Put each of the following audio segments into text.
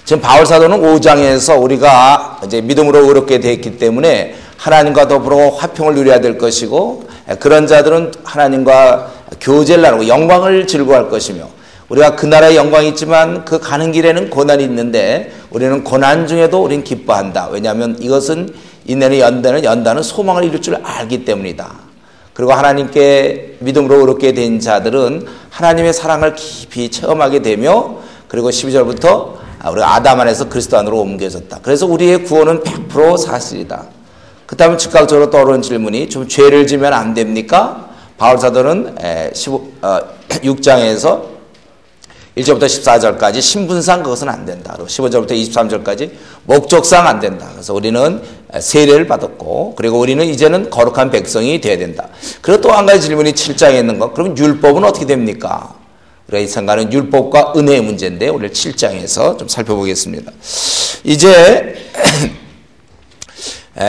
지금 바울 사도는 5장에서 우리가 이제 믿음으로 의롭게 되었기 때문에 하나님과 더불어 화평을 누려야 될 것이고, 그런 자들은 하나님과 교제를 나누고 영광을 즐거워할 것이며, 우리가 그 나라의 영광이 있지만 그 가는 길에는 고난이 있는데 우리는 고난 중에도 우리는 기뻐한다. 왜냐하면 이것은 인내는 연단은 소망을 이룰 줄 알기 때문이다. 그리고 하나님께 믿음으로 의롭게 된 자들은 하나님의 사랑을 깊이 체험하게 되며, 그리고 12절부터 우리가 아담 안에서 그리스도 안으로 옮겨졌다. 그래서 우리의 구원은 100% 사실이다. 그 다음에 즉각적으로 떠오르는 질문이, 좀 죄를 지면 안 됩니까? 바울 사도는 6장에서 1절부터 14절까지 신분상 그것은 안 된다. 그리고 15절부터 23절까지 목적상 안 된다. 그래서 우리는 세례를 받았고, 그리고 우리는 이제는 거룩한 백성이 되어야 된다. 그리고 또 한 가지 질문이 7장에 있는 것, 그러면 율법은 어떻게 됩니까? 우리가 이 생각하는 율법과 은혜의 문제인데 오늘 7장에서 좀 살펴보겠습니다. 이제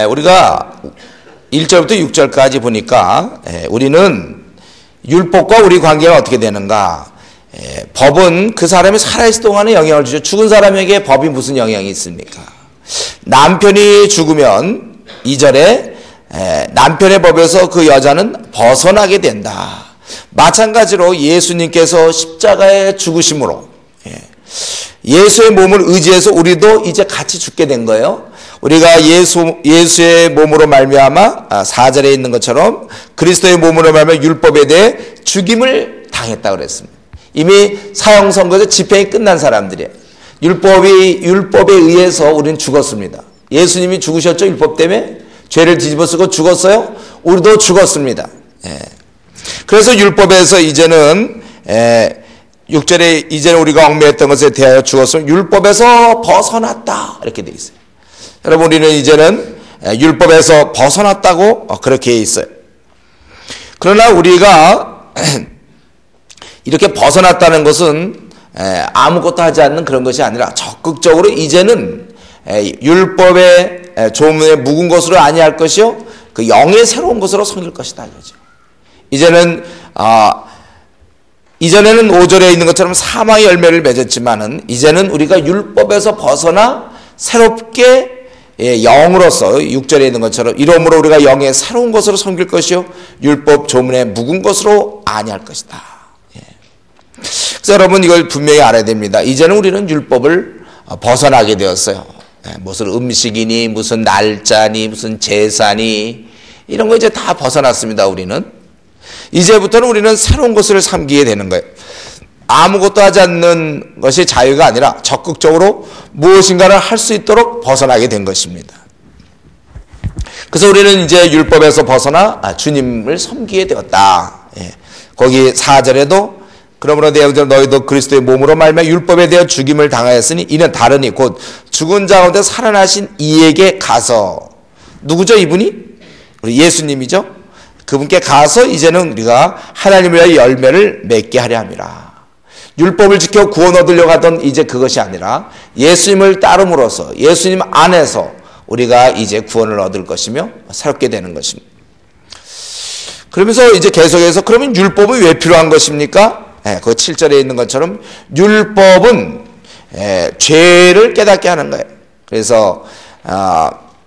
우리가 1절부터 6절까지 보니까 우리는 율법과 우리 관계가 어떻게 되는가? 법은 그 사람이 살아있을 동안에 영향을 주죠. 죽은 사람에게 법이 무슨 영향이 있습니까? 남편이 죽으면 2절에 남편의 법에서 그 여자는 벗어나게 된다. 마찬가지로 예수님께서 십자가에 죽으심으로 예수의 몸을 의지해서 우리도 이제 같이 죽게 된 거예요. 우리가 예수의 몸으로 말미암아 4절에 있는 것처럼 그리스도의 몸으로 말미암아 율법에 대해 죽임을 당했다고 그랬습니다. 이미 사형 선고에서 집행이 끝난 사람들이에요. 율법에 의해서 우리는 죽었습니다. 예수님이 죽으셨죠? 율법 때문에 죄를 뒤집어쓰고 죽었어요. 우리도 죽었습니다. 그래서 율법에서 이제는 6절에 이제는 우리가 얽매였던 것에 대하여 죽었으면 율법에서 벗어났다 이렇게 되어 있어요. 여러분, 우리는 이제는 율법에서 벗어났다고 그렇게 있어요. 그러나 우리가 이렇게 벗어났다는 것은 아무것도 하지 않는 그런 것이 아니라 적극적으로 이제는 율법의 조문에 묵은 것으로 아니할 것이요 그 영의 새로운 것으로 섬길 것이다 이거죠. 이제는 이전에는 5절에 있는 것처럼 사망의 열매를 맺었지만은 이제는 우리가 율법에서 벗어나 새롭게 영으로서 6절에 있는 것처럼 이러므로 우리가 영의 새로운 것으로 섬길 것이요 율법 조문에 묵은 것으로 아니할 것이다. 그래서 여러분, 이걸 분명히 알아야 됩니다. 이제는 우리는 율법을 벗어나게 되었어요. 무슨 음식이니 무슨 날짜니 무슨 제사니 이런 거 이제 다 벗어났습니다. 우리는 이제부터는 우리는 새로운 것을 섬기게 되는 거예요. 아무것도 하지 않는 것이 자유가 아니라 적극적으로 무엇인가를 할 수 있도록 벗어나게 된 것입니다. 그래서 우리는 이제 율법에서 벗어나 주님을 섬기게 되었다. 거기 4절에도 그러므로 너희도 그리스도의 몸으로 말미암아 율법에 대해 죽임을 당하였으니 이는 다르니 곧 죽은 자 가운데 살아나신 이에게 가서, 누구죠 이분이? 우리 예수님이죠. 그분께 가서 이제는 우리가 하나님을 위하여 열매를 맺게 하려 함이라. 율법을 지켜 구원 얻으려고 하던 이제 그것이 아니라 예수님을 따름으로써 예수님 안에서 우리가 이제 구원을 얻을 것이며 새롭게 되는 것입니다. 그러면서 이제 계속해서 그러면 율법은 왜 필요한 것입니까? 그 7절에 있는 것처럼 율법은 죄를 깨닫게 하는 거예요. 그래서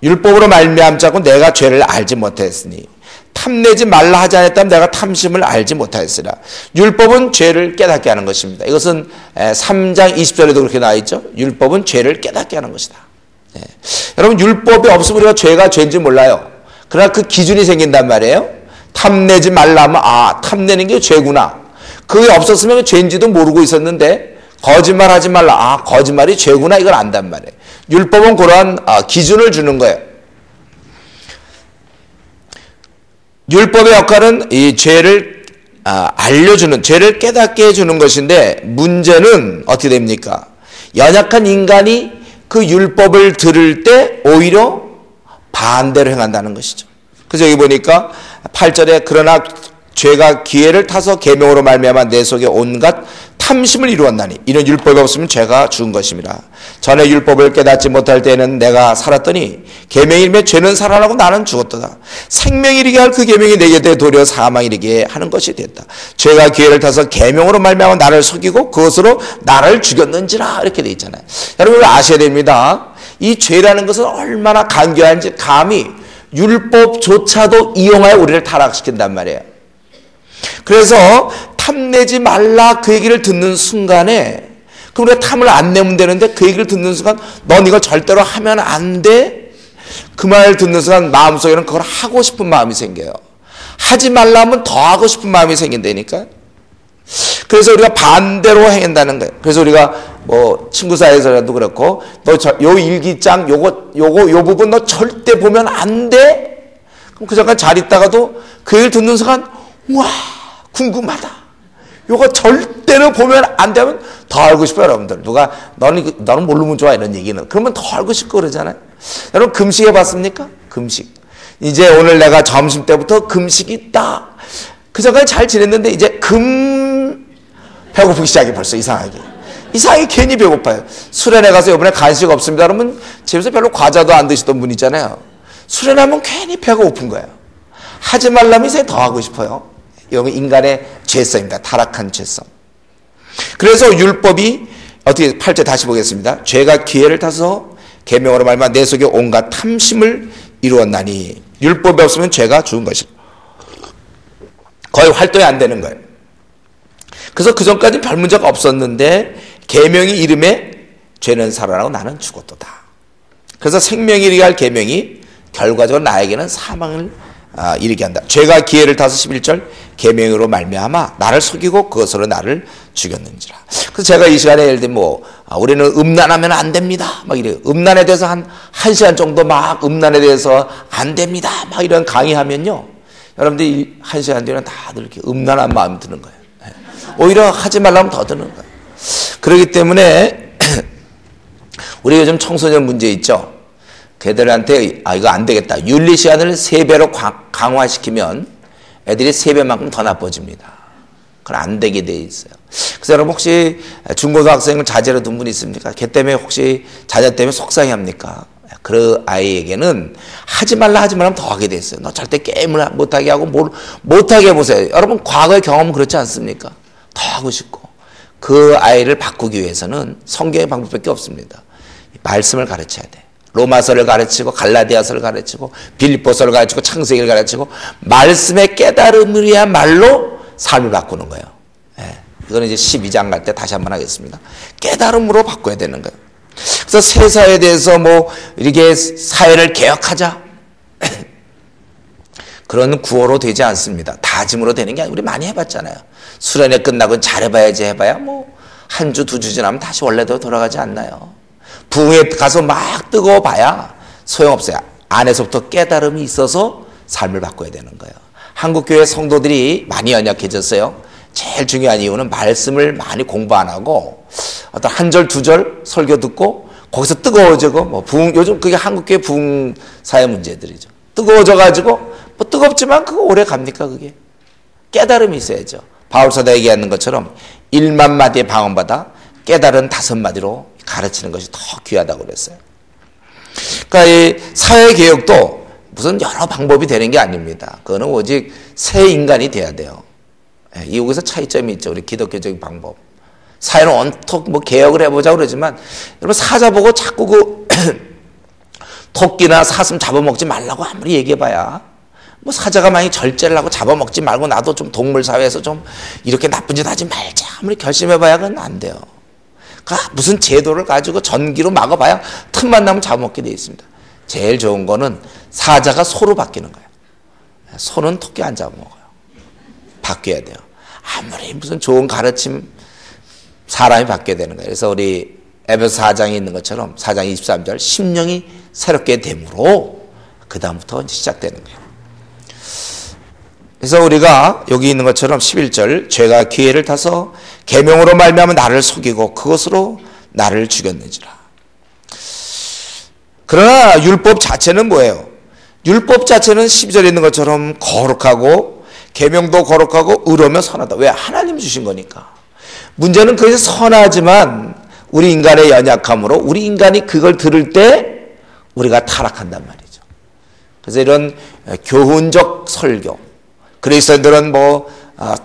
율법으로 말미암자고 내가 죄를 알지 못했으니 탐내지 말라 하지 않았다면 내가 탐심을 알지 못하였으라. 율법은 죄를 깨닫게 하는 것입니다. 이것은 3장 20절에도 그렇게 나와 있죠. 율법은 죄를 깨닫게 하는 것이다. 여러분, 율법이 없으면 우리가 죄가 죄인지 몰라요. 그러나 그 기준이 생긴단 말이에요. 탐내지 말라 하면 탐내는 게 죄구나. 그게 없었으면 죄인지도 모르고 있었는데 거짓말하지 말라. 거짓말이 죄구나. 이걸 안단 말이에요. 율법은 그러한 기준을 주는 거예요. 율법의 역할은 이 죄를 알려주는, 죄를 깨닫게 해주는 것인데 문제는 어떻게 됩니까? 연약한 인간이 그 율법을 들을 때 오히려 반대로 행한다는 것이죠. 그래서 여기 보니까 8절에 그러나 죄가 기회를 타서 계명으로 말미암아 내 속에 온갖 탐심을 이루었나니 이는 율법이 없으면 죄가 죽은 것입니다. 전에 율법을 깨닫지 못할 때에는 내가 살았더니 계명이 이름에 죄는 살아나고 나는 죽었도다. 생명이 이르게 할 그 계명이 내게 돼 도리어 사망이 이르게 하는 것이 됐다. 죄가 기회를 타서 계명으로 말미암아 나를 속이고 그것으로 나를 죽였는지라 이렇게 돼 있잖아요. 여러분 아셔야 됩니다. 이 죄라는 것은 얼마나 간교한지 감히 율법조차도 이용하여 우리를 타락시킨단 말이에요. 그래서 탐내지 말라 그 얘기를 듣는 순간에 그럼 우리가 탐을 안 내면 되는데 그 얘기를 듣는 순간 넌 이걸 절대로 하면 안 돼. 그 말을 듣는 순간 마음속에는 그걸 하고 싶은 마음이 생겨요. 하지 말라면 더 하고 싶은 마음이 생긴다니까. 그래서 우리가 반대로 행한다는 거예요. 그래서 우리가 뭐 친구 사이에서라도 그렇고 너 요 일기장 요 부분 너 절대 보면 안 돼. 그럼 그 잠깐 잘 있다가도 그 얘기를 듣는 순간 와 궁금하다. 요거 절대로 보면 안 되면 더 알고 싶어요, 여러분들. 누가 너는 모르면 좋아 이런 얘기는 그러면 더 알고 싶고 그러잖아요. 여러분 금식 해봤습니까? 금식. 이제 오늘 내가 점심 때부터 금식이 있다. 그 전까지 잘 지냈는데 이제 배고프기 시작해 벌써 이상하게 괜히 배고파요. 수련회 가서 이번에 간식 없습니다. 그러면 집에서 별로 과자도 안 드시던 분 있잖아요. 수련회 하면 괜히 배가 고픈 거예요. 하지 말라면 이제 더 하고 싶어요. 이건 인간의 죄성입니다. 타락한 죄성. 그래서 율법이 어떻게 8절 다시 보겠습니다. 죄가 기회를 타서 계명으로 말미암아 내 속에 온갖 탐심을 이루었나니 율법이 없으면 죄가 죽은 것이다. 거의 활동이 안 되는 거예요. 그래서 그 전까지 별 문제가 없었는데 계명이 이름에 죄는 살아나고 나는 죽었도다. 그래서 생명이 이르게 할 계명이 결과적으로 나에게는 사망을 이르게 한다. 죄가 기회를 타서 11절 계명으로 말미암아 나를 속이고 그것으로 나를 죽였는지라. 그래서 제가 이 시간에 예를 들면 우리는 음란하면 안 됩니다 막 이래요. 음란에 대해서 한 시간 정도 막 음란에 대해서 안 됩니다 막 이런 강의하면요, 여러분들이 한 시간 뒤에는 다들 이렇게 음란한 마음이 드는 거예요. 오히려 하지 말라면 더 드는 거예요. 그렇기 때문에 우리 요즘 청소년 문제 있죠. 걔들한테 이거 안 되겠다. 윤리 시간을 3배로 강화시키면 애들이 3배만큼 더 나빠집니다. 그건 안 되게 돼 있어요. 그래서 여러분 혹시 중고등학생을 자제로 둔 분 있습니까? 걔 때문에 혹시 자제 때문에 속상해합니까? 그 아이에게는 하지 말라면 더 하게 돼 있어요. 너 절대 게임을 못하게 하고 못하게 해보세요. 여러분 과거의 경험은 그렇지 않습니까? 더 하고 싶고. 그 아이를 바꾸기 위해서는 성경의 방법밖에 없습니다. 말씀을 가르쳐야 돼. 로마서를 가르치고 갈라디아서를 가르치고 빌립보서를 가르치고 창세기를 가르치고 말씀의 깨달음을 위한 말로 삶을 바꾸는 거예요. 이거는 이제 12장 갈 때 다시 한번 하겠습니다. 깨달음으로 바꿔야 되는 거예요. 그래서 새 사회에 대해서 이렇게 사회를 개혁하자 그런 구호로 되지 않습니다. 다짐으로 되는 게 아니고 우리 많이 해봤잖아요. 수련회 끝나고 잘해봐야지 해봐야 한 주, 2주 지나면 다시 원래대로 돌아가지 않나요? 부흥에 가서 막 뜨거워봐야 소용없어요. 안에서부터 깨달음이 있어서 삶을 바꿔야 되는 거예요. 한국교회 성도들이 많이 연약해졌어요. 제일 중요한 이유는 말씀을 많이 공부 안 하고 어떤 한 절, 2절 설교 듣고 거기서 뜨거워지고 부흥, 요즘 그게 한국교회 부흥 사회 문제들이죠. 뜨거워져가지고 뜨겁지만 그거 오래 갑니까 그게? 깨달음이 있어야죠. 바울사도 얘기하는 것처럼 1만 마디의 방언받아 깨달은 5마디로 가르치는 것이 더 귀하다고 그랬어요. 그러니까 이 사회개혁도 무슨 여러 방법이 되는 게 아닙니다. 그거는 오직 새 인간이 돼야 돼요. 여기서 차이점이 있죠. 우리 기독교적인 방법. 사회는 온통 개혁을 해보자고 그러지만 여러분 사자 보고 자꾸 토끼나 사슴 잡아먹지 말라고 아무리 얘기해봐야 사자가 만약 절제를 하고 잡아먹지 말고 나도 좀 동물 사회에서 좀 이렇게 나쁜 짓 하지 말자 아무리 결심해봐야 그건 안 돼요. 그러니까 무슨 제도를 가지고 전기로 막아봐야 틈만 나면 잡아먹게 돼 있습니다. 제일 좋은 거는 사자가 소로 바뀌는 거예요. 소는 토끼 안 잡아먹어요. 바뀌어야 돼요. 아무리 무슨 좋은 가르침 사람이 바뀌어야 되는 거예요. 그래서 우리 에베소 4장에 있는 것처럼 4장 23절 심령이 새롭게 됨으로 그 다음부터 시작되는 거예요. 그래서 우리가 여기 있는 것처럼 11절 죄가 기회를 타서 계명으로 말미암아 나를 속이고 그것으로 나를 죽였는지라. 그러나 율법 자체는 뭐예요? 율법 자체는 12절에 있는 것처럼 거룩하고 계명도 거룩하고 의로우며 선하다. 왜? 하나님 주신 거니까. 문제는 그것이 선하지만 우리 인간의 연약함으로 우리 인간이 그걸 들을 때 우리가 타락한단 말이죠. 그래서 이런 교훈적 설교, 그리스도인들은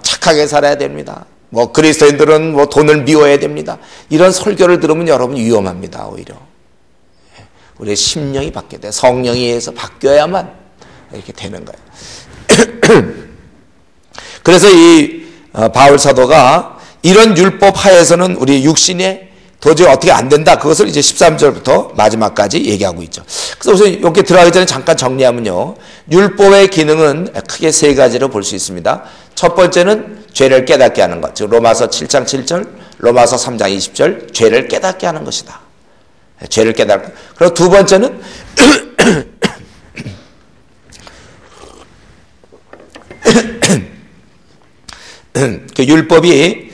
착하게 살아야 됩니다. 그리스도인들은 돈을 미워해야 됩니다. 이런 설교를 들으면 여러분 위험합니다. 오히려 우리의 심령이 바뀌어야 돼. 성령에 의해서 바뀌어야만 이렇게 되는 거예요. 그래서 이 바울 사도가 이런 율법 하에서는 우리 육신에 도저히 어떻게 안 된다. 그것을 이제 13절부터 마지막까지 얘기하고 있죠. 그래서 우선 여기 들어가기 전에 잠깐 정리하면요. 율법의 기능은 크게 세 가지로 볼 수 있습니다. 첫 번째는 죄를 깨닫게 하는 것. 즉 로마서 7장 7절, 로마서 3장 20절 죄를 깨닫게 하는 것이다. 죄를 깨닫고. 그리고 두 번째는 그 율법이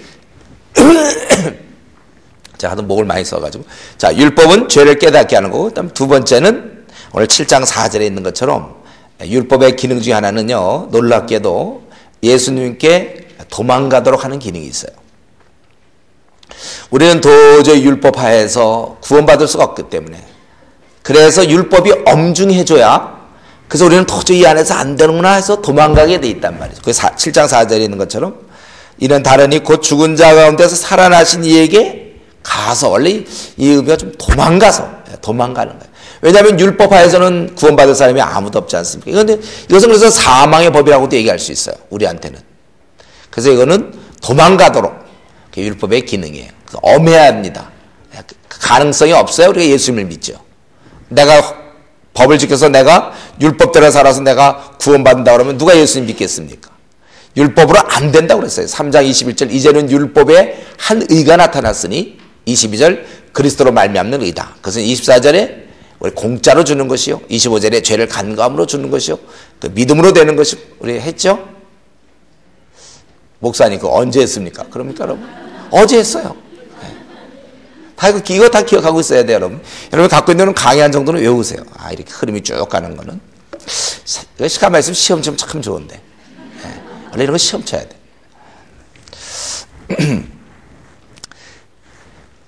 자, 하도 목을 많이 써가지고. 자, 율법은 죄를 깨닫게 하는 거고, 그다음 두 번째는 오늘 7장 4절에 있는 것처럼 율법의 기능 중에 하나는요, 놀랍게도 예수님께 도망가도록 하는 기능이 있어요. 우리는 도저히 율법 하에서 구원받을 수가 없기 때문에. 그래서 율법이 엄중해줘야, 그래서 우리는 도저히 이 안에서 안 되는구나 해서 도망가게 돼 있단 말이죠. 그 7장 4절에 있는 것처럼 이는 다르니 곧 죽은 자 가운데서 살아나신 이에게 가서, 원래 이 의미가 좀 도망가는 거예요. 왜냐하면 율법하에서는 구원받을 사람이 아무도 없지 않습니까? 이것은 그래서 사망의 법이라고도 얘기할 수 있어요. 우리한테는. 그래서 이거는 도망가도록 율법의 기능이에요. 엄해야 합니다. 가능성이 없어요. 우리가 예수님을 믿죠. 내가 법을 지켜서 내가 율법대로 살아서 내가 구원받는다 그러면 누가 예수님 믿겠습니까? 율법으로 안 된다고 그랬어요. 3장 21절 이제는 율법에 한 의가 나타났으니 22절 그리스도로 말미암는 의다. 그것은 24절에 우리 공짜로 주는 것이요. 25절에 죄를 간과함으로 주는 것이요. 그 믿음으로 되는 것이 우리 했죠? 목사님 그거 언제 했습니까? 그럽니까 여러분? 어제 했어요. 이거 다 기억하고 있어야 돼요, 여러분. 여러분 갖고 있는 강의 한 정도는 외우세요. 이렇게 흐름이 쭉 가는 거는. 시간 말씀 시험 치면 참 좋은데. 원래 이런 거 시험 쳐야 돼.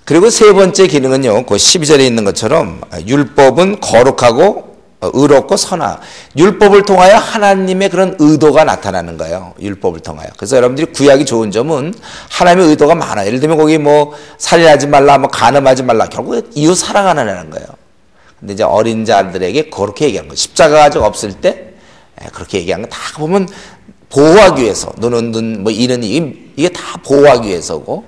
그리고 세 번째 기능은요, 그 12절에 있는 것처럼 율법은 거룩하고 의롭고 선하. 율법을 통하여 하나님의 그런 의도가 나타나는 거예요. 율법을 통하여. 그래서 여러분들이 구약이 좋은 점은 하나님의 의도가 많아요. 예를 들면 거기 살인하지 말라, 간음하지 말라. 결국 이웃 사랑하라는 거예요. 근데 이제 어린 자들에게 그렇게 얘기하는 거예요. 십자가가 없을 때 그렇게 얘기하는 거 다 보면 보호하기 위해서, 눈은 눈, 이는 이게 다 보호하기 위해서고,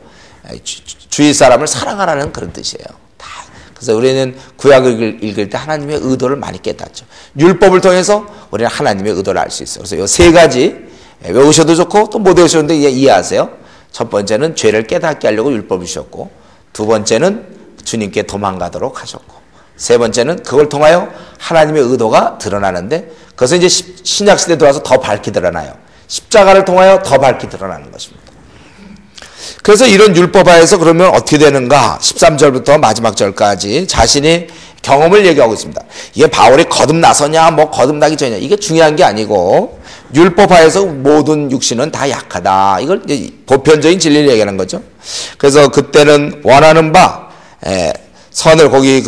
주위 사람을 사랑하라는 그런 뜻이에요. 다. 그래서 우리는 구약을 읽을 때 하나님의 의도를 많이 깨닫죠. 율법을 통해서 우리는 하나님의 의도를 알 수 있어요. 그래서 이 세 가지 외우셔도 좋고 또 못 외우셨는데 이해하세요. 첫 번째는 죄를 깨닫게 하려고 율법을 주셨고, 두 번째는 주님께 도망가도록 하셨고, 세 번째는 그걸 통하여 하나님의 의도가 드러나는데, 그것은 이제 신약시대에 들어와서 더 밝게 드러나요. 십자가를 통하여 더 밝게 드러나는 것입니다. 그래서 이런 율법하에서 그러면 어떻게 되는가? 13절부터 마지막 절까지 자신이 경험을 얘기하고 있습니다. 이게 바울이 거듭나서냐 거듭나기 전이냐 이게 중요한 게 아니고, 율법하에서 모든 육신은 다 약하다. 이걸 이제 보편적인 진리를 얘기하는 거죠. 그래서 그때는 원하는 바 선을 거기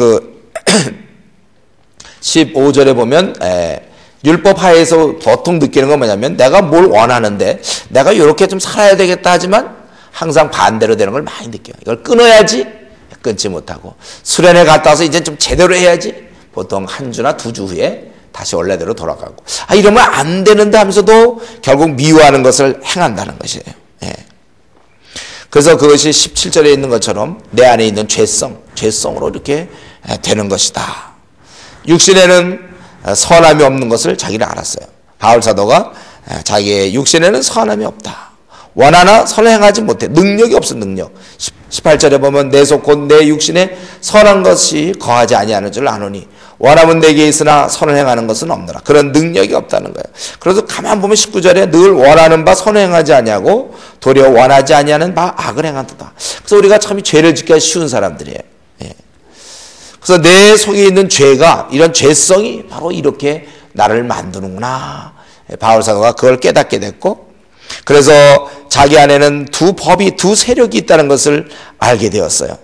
15절에 보면 율법 하에서 보통 느끼는 건 뭐냐면, 내가 뭘 원하는데 내가 이렇게 좀 살아야 되겠다 하지만 항상 반대로 되는 걸 많이 느껴요. 이걸 끊어야지 끊지 못하고, 수련회 갔다 와서 이제 좀 제대로 해야지 보통 한 주나 두 주 후에 다시 원래대로 돌아가고, 이러면 안 되는데 하면서도 결국 미워하는 것을 행한다는 것이에요. 그래서 그것이 17절에 있는 것처럼 내 안에 있는 죄성으로 이렇게 되는 것이다. 육신에는 선함이 없는 것을 자기는 알았어요. 바울 사도가 자기의 육신에는 선함이 없다. 원하나 선을 행하지 못해. 능력이 없어, 능력. 18절에 보면 내 속 곧 내 육신에 선한 것이 거하지 아니하는 줄 아노니 원함은 내게 있으나 선을 행하는 것은 없노라. 그런 능력이 없다는 거예요. 그래서 가만 보면 19절에 늘 원하는 바 선을 행하지 아니하고 도리어 원하지 아니하는 바 악을 행한다. 그래서 우리가 참 죄를 짓기가 쉬운 사람들이에요. 그래서 내 속에 있는 죄가, 이런 죄성이 바로 이렇게 나를 만드는구나. 바울 사도가 그걸 깨닫게 됐고, 그래서 자기 안에는 두 법이, 두 세력이 있다는 것을 알게 되었어요.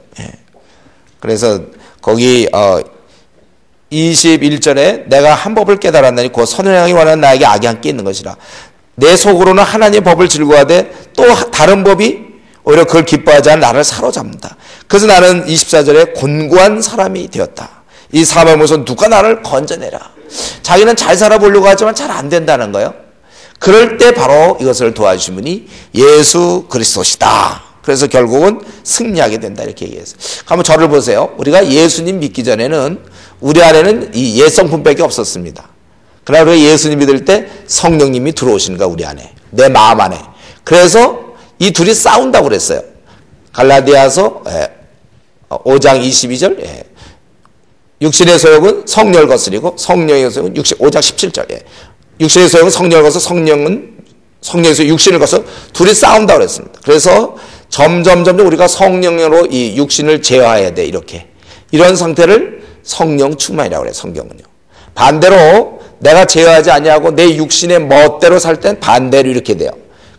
그래서 거기 21절에 내가 한 법을 깨달았나니 곧 선을 향하기 원하는 나에게 악이 함께 있는 것이라. 내 속으로는 하나님의 법을 즐거워하되 또 다른 법이 오히려 그걸 기뻐하지 않은 나를 사로잡는다. 그래서 나는 24절에 곤고한 사람이 되었다. 이 사람의 모습은 누가 나를 건져내라. 자기는 잘 살아보려고 하지만 잘 안 된다는 거예요. 그럴 때 바로 이것을 도와주신 분이 예수 그리스도시다. 그래서 결국은 승리하게 된다, 이렇게 얘기했어요. 한번 저를 보세요. 우리가 예수님 믿기 전에는 우리 안에는 이 옛성품밖에 없었습니다. 그러나 우리가 예수님 믿을 때 성령님이 들어오시는 거야, 우리 안에, 내 마음 안에. 그래서 이 둘이 싸운다고 그랬어요. 갈라디아서 5장 22절, 육신의 소욕은 성령을 거스리고 성령의 소욕은 5장 17절, 육신의 소욕은 성령을 거스, 성령에서 육신을 거스, 둘이 싸운다고 그랬습니다. 그래서 점점 우리가 성령으로 이 육신을 제어해야 돼, 이렇게. 이런 상태를 성령 충만이라고 그래요, 성경은요. 반대로 내가 제어하지 아니하고 내 육신의 멋대로 살 땐 반대로 이렇게 돼요.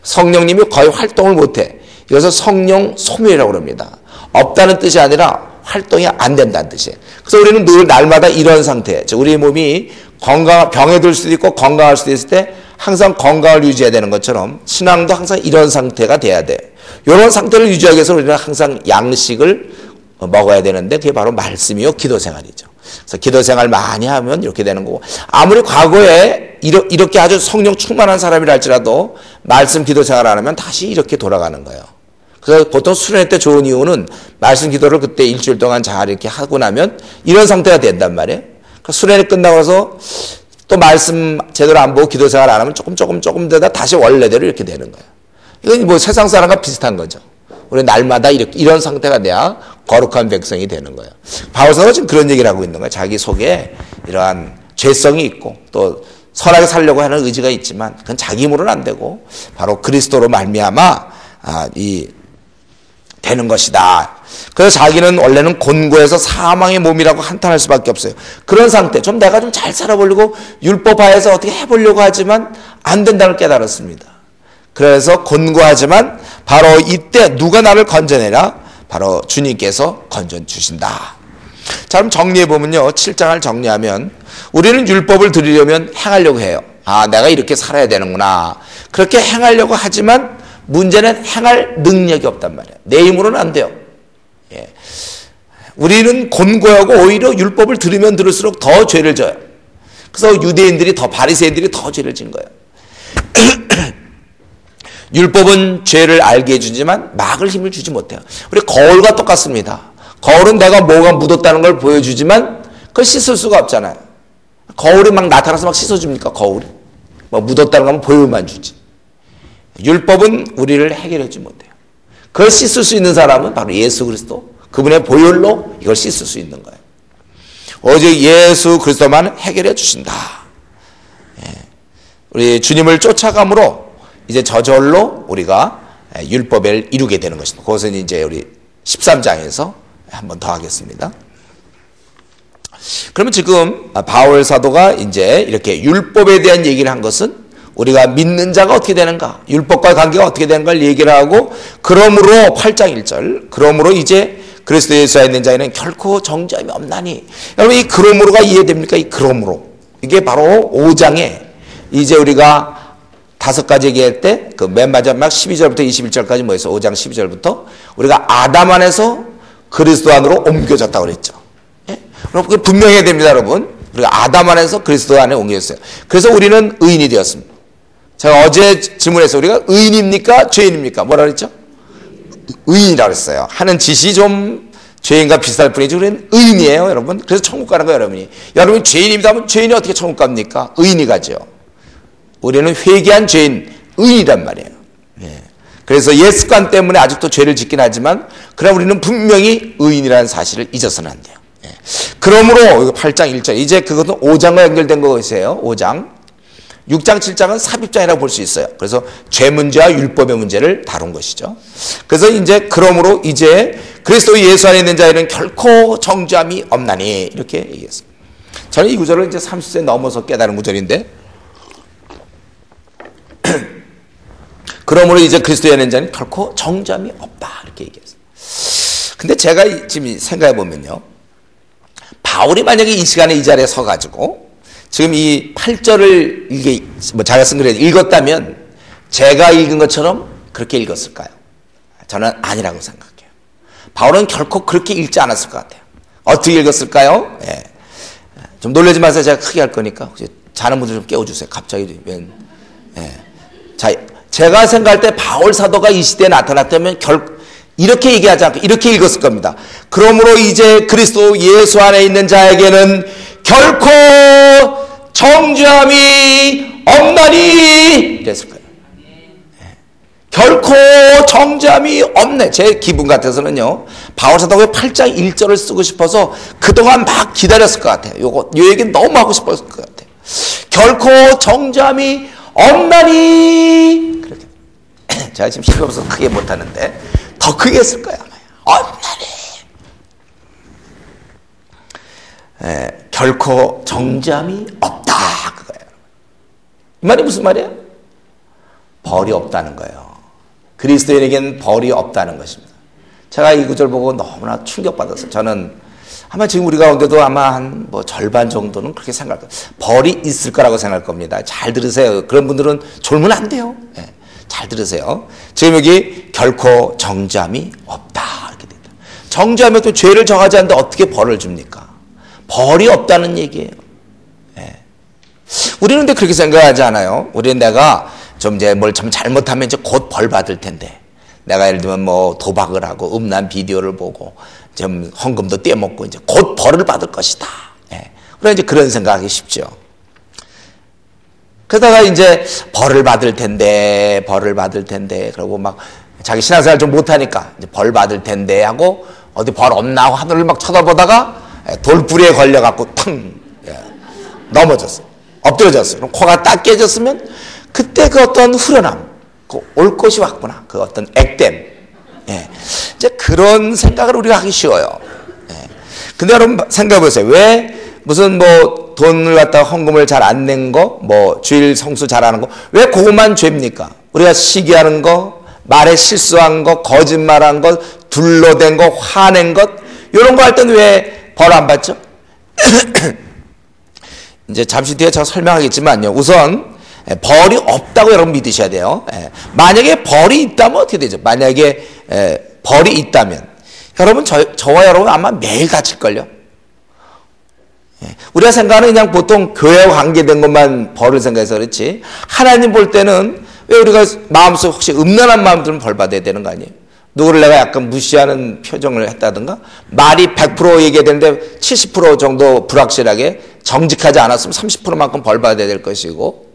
성령님이 거의 활동을 못해. 이것을 성령 소멸이라고 그럽니다. 없다는 뜻이 아니라 활동이 안 된다는 뜻이에요. 그래서 우리는 늘 날마다 이런 상태, 우리 몸이 병에 들 수도 있고 건강할 수도 있을 때 항상 건강을 유지해야 되는 것처럼 신앙도 항상 이런 상태가 돼야 돼. 이런 상태를 유지하기 위해서 우리는 항상 양식을 먹어야 되는데 그게 바로 말씀이요, 기도 생활이죠. 그래서 기도 생활 많이 하면 이렇게 되는 거고, 아무리 과거에 이렇게 아주 성령 충만한 사람이라 할지라도 말씀 기도 생활 안 하면 다시 이렇게 돌아가는 거예요. 그래서 보통 수련회 때 좋은 이유는 말씀 기도를 그때 일주일 동안 잘 이렇게 하고 나면 이런 상태가 된단 말이에요. 그러니까 수련회 끝나고 나서 또 말씀 제대로 안 보고 기도 생활 안 하면 조금 되다 다시 원래대로 이렇게 되는 거예요. 이건 뭐 세상 사람과 비슷한 거죠. 우리 날마다 이런 상태가 돼야 거룩한 백성이 되는 거예요. 바울사도가 지금 그런 얘기를 하고 있는 거예요. 자기 속에 이러한 죄성이 있고 또 선하게 살려고 하는 의지가 있지만 그건 자기 힘으로는 안 되고 바로 그리스도로 말미암아 되는 것이다. 그래서 자기는 원래는 곤고해서 사망의 몸이라고 한탄할 수밖에 없어요. 그런 상태, 좀 내가 좀 잘 살아보려고 율법하에서 어떻게 해보려고 하지만 안 된다는 걸 깨달았습니다. 그래서 곤고하지만 바로 이때 누가 나를 건져내라? 바로 주님께서 건져주신다. 자, 그럼 정리해보면요, 7장을 정리하면 우리는 율법을 드리려면 행하려고 해요. 내가 이렇게 살아야 되는구나. 그렇게 행하려고 하지만 문제는 행할 능력이 없단 말이에요. 내 힘으로는 안 돼요. 우리는 곤고하고 오히려 율법을 들으면 들을수록 더 죄를 져요. 그래서 유대인들이 바리새인들이 더 죄를 진 거예요. 율법은 죄를 알게 해주지만 막을 힘을 주지 못해요. 우리 거울과 똑같습니다. 거울은 내가 뭐가 묻었다는 걸 보여주지만 그걸 씻을 수가 없잖아요. 거울이 막 나타나서 막 씻어줍니까? 거울이 뭐 묻었다는 건 보여만 주지. 율법은 우리를 해결하지 못해요. 그걸 씻을 수 있는 사람은 바로 예수 그리스도, 그분의 보혈로 이걸 씻을 수 있는 거예요. 오직 예수 그리스도만 해결해 주신다. 우리 주님을 쫓아감으로 이제 저절로 우리가 율법을 이루게 되는 것입니다. 그것은 이제 우리 13장에서 한 번 더 하겠습니다. 그러면 지금 바울 사도가 이제 이렇게 율법에 대한 얘기를 한 것은 우리가 믿는 자가 어떻게 되는가, 율법과의 관계가 어떻게 되는가를 얘기를 하고, 그러므로 8장 1절, 그러므로 이제 그리스도 예수 안에 있는 자에는 결코 정죄함이 없나니. 여러분, 이 그러므로가 이해됩니까? 이 그러므로. 이게 바로 5장에 이제 우리가 5가지 얘기할 때 그 맨 마지막 12절부터 21절까지 뭐였어? 5장 12절부터 우리가 아담 안에서 그리스도 안으로 옮겨졌다고 그랬죠. 예? 여러분, 분명히 해야 됩니다, 여러분. 우리가 아담 안에서 그리스도 안에 옮겨졌어요. 그래서 우리는 의인이 되었습니다. 제가 어제 질문했어요. 우리가 의인입니까? 죄인입니까? 뭐라 그랬죠? 의인이라고 그랬어요. 하는 짓이 좀 죄인과 비슷할 뿐이지 우리는 의인이에요, 여러분. 그래서 천국 가는 거예요, 여러분이. 여러분이 죄인입니다 하면 죄인이 어떻게 천국 갑니까? 의인이 가죠. 우리는 회개한 죄인, 의인이란 말이에요. 예. 그래서 옛 습관 때문에 아직도 죄를 짓긴 하지만 그러나 우리는 분명히 의인이라는 사실을 잊어서는 안 돼요. 예. 그러므로 8장 1절, 이제 그것은 5장과 연결된 것이에요. 5장. 6장 7장은 삽입장이라고 볼 수 있어요. 그래서 죄 문제와 율법의 문제를 다룬 것이죠. 그래서 이제 그러므로 이제 그리스도 예수 안에 있는 자에는 결코 정죄함이 없나니, 이렇게 얘기했습니다. 저는 이 구절을 이제 30세 넘어서 깨달은 구절인데, 그러므로 이제 그리스도에 있는 자는 결코 정죄함이 없다 이렇게 얘기했어요. 근데 제가 지금 생각해 보면요, 바울이 만약에 이 시간에 이 자리에 서가지고 지금 이 8절을 이게 뭐 자기가 쓴 글에 읽었다면 제가 읽은 것처럼 그렇게 읽었을까요? 저는 아니라고 생각해요. 바울은 결코 그렇게 읽지 않았을 것 같아요. 어떻게 읽었을까요? 예. 좀 놀라지 마세요. 제가 크게 할 거니까 혹시 자는 분들 좀 깨워주세요. 갑자기 웬. 예. 자, 제가 생각할 때 바울 사도가 이 시대에 나타났다면 이렇게 얘기하지 않고 이렇게 읽었을 겁니다. 그러므로 이제 그리스도 예수 안에 있는 자에게는 결코 정죄함이 없나니 이랬을 거예요. 결코 정죄함이 없네. 제 기분 같아서는요, 바울 사도가 8장 1절을 쓰고 싶어서 그동안 막 기다렸을 것 같아요. 요 얘기 너무 하고 싶었을 것 같아요. 결코 정죄함이 없나니. 그렇게. 제가 지금 힘이 없어서 크게 못하는데 더 크게 했을 거예요. 없나니. 결코 정죄함이 없다 그거예요. 이 말이 무슨 말이에요? 벌이 없다는 거예요. 그리스도인에게는 벌이 없다는 것입니다. 제가 이 구절 보고 너무나 충격받았어요. 저는 아마 지금 우리 가운데도 아마 한 뭐 절반 정도는 그렇게 생각할 거예요. 벌이 있을 거라고 생각할 겁니다. 잘 들으세요. 그런 분들은 졸면 안 돼요. 네, 잘 들으세요. 지금 여기 결코 정죄함이 없다 이렇게 됩니다. 정죄하면 또 죄를 정하지 않는데 어떻게 벌을 줍니까? 벌이 없다는 얘기예요. 네. 우리는 근데 그렇게 생각하지 않아요. 우리는 내가 좀 이제 뭘 좀 잘못하면 이제 곧 벌 받을 텐데, 내가 예를 들면 뭐 도박을 하고 음란 비디오를 보고 좀 헌금도 떼먹고 이제 곧 벌을 받을 것이다. 예. 그래 이제 그런 생각하기 쉽죠. 그러다가 이제 벌을 받을 텐데 그러고 막 자기 신앙생활 좀 못하니까 이제 벌 받을 텐데 하고 어디 벌 없나 하고 하늘을 막 쳐다보다가 돌부리에 걸려갖고 탕 넘어졌어. 엎드려졌어. 그럼 코가 딱 깨졌으면 그때 그 어떤 후련함, 그 올 것이 왔구나, 그 어떤 액땜, 예. 이제 그런 생각을 우리가 하기 쉬워요. 예. 근데 여러분 생각해보세요. 왜 무슨 뭐 돈을 갖다가 헌금을 잘 안 낸 거, 뭐 주일 성수 잘하는 거, 왜 그것만 죄입니까? 우리가 시기하는 거, 말에 실수한 거, 거짓말한 거, 둘러댄 거, 화낸 것, 이런 거 할 때는 왜 벌 안 받죠? 이제 잠시 뒤에 제가 설명하겠지만요. 우선 벌이 없다고 여러분 믿으셔야 돼요. 만약에 벌이 있다면 어떻게 되죠? 만약에 벌이 있다면 여러분 저와 여러분 아마 매일 다칠걸요. 우리가 생각하는 그냥 보통 교회와 관계된 것만 벌을 생각해서 그렇지, 하나님 볼 때는 왜 우리가 마음속 혹시 음란한 마음 들면 벌 받아야 되는 거 아니에요? 누구를 내가 약간 무시하는 표정을 했다든가, 말이 100% 얘기되는데 70% 정도 불확실하게 정직하지 않았으면 30%만큼 벌 받아야 될 것이고,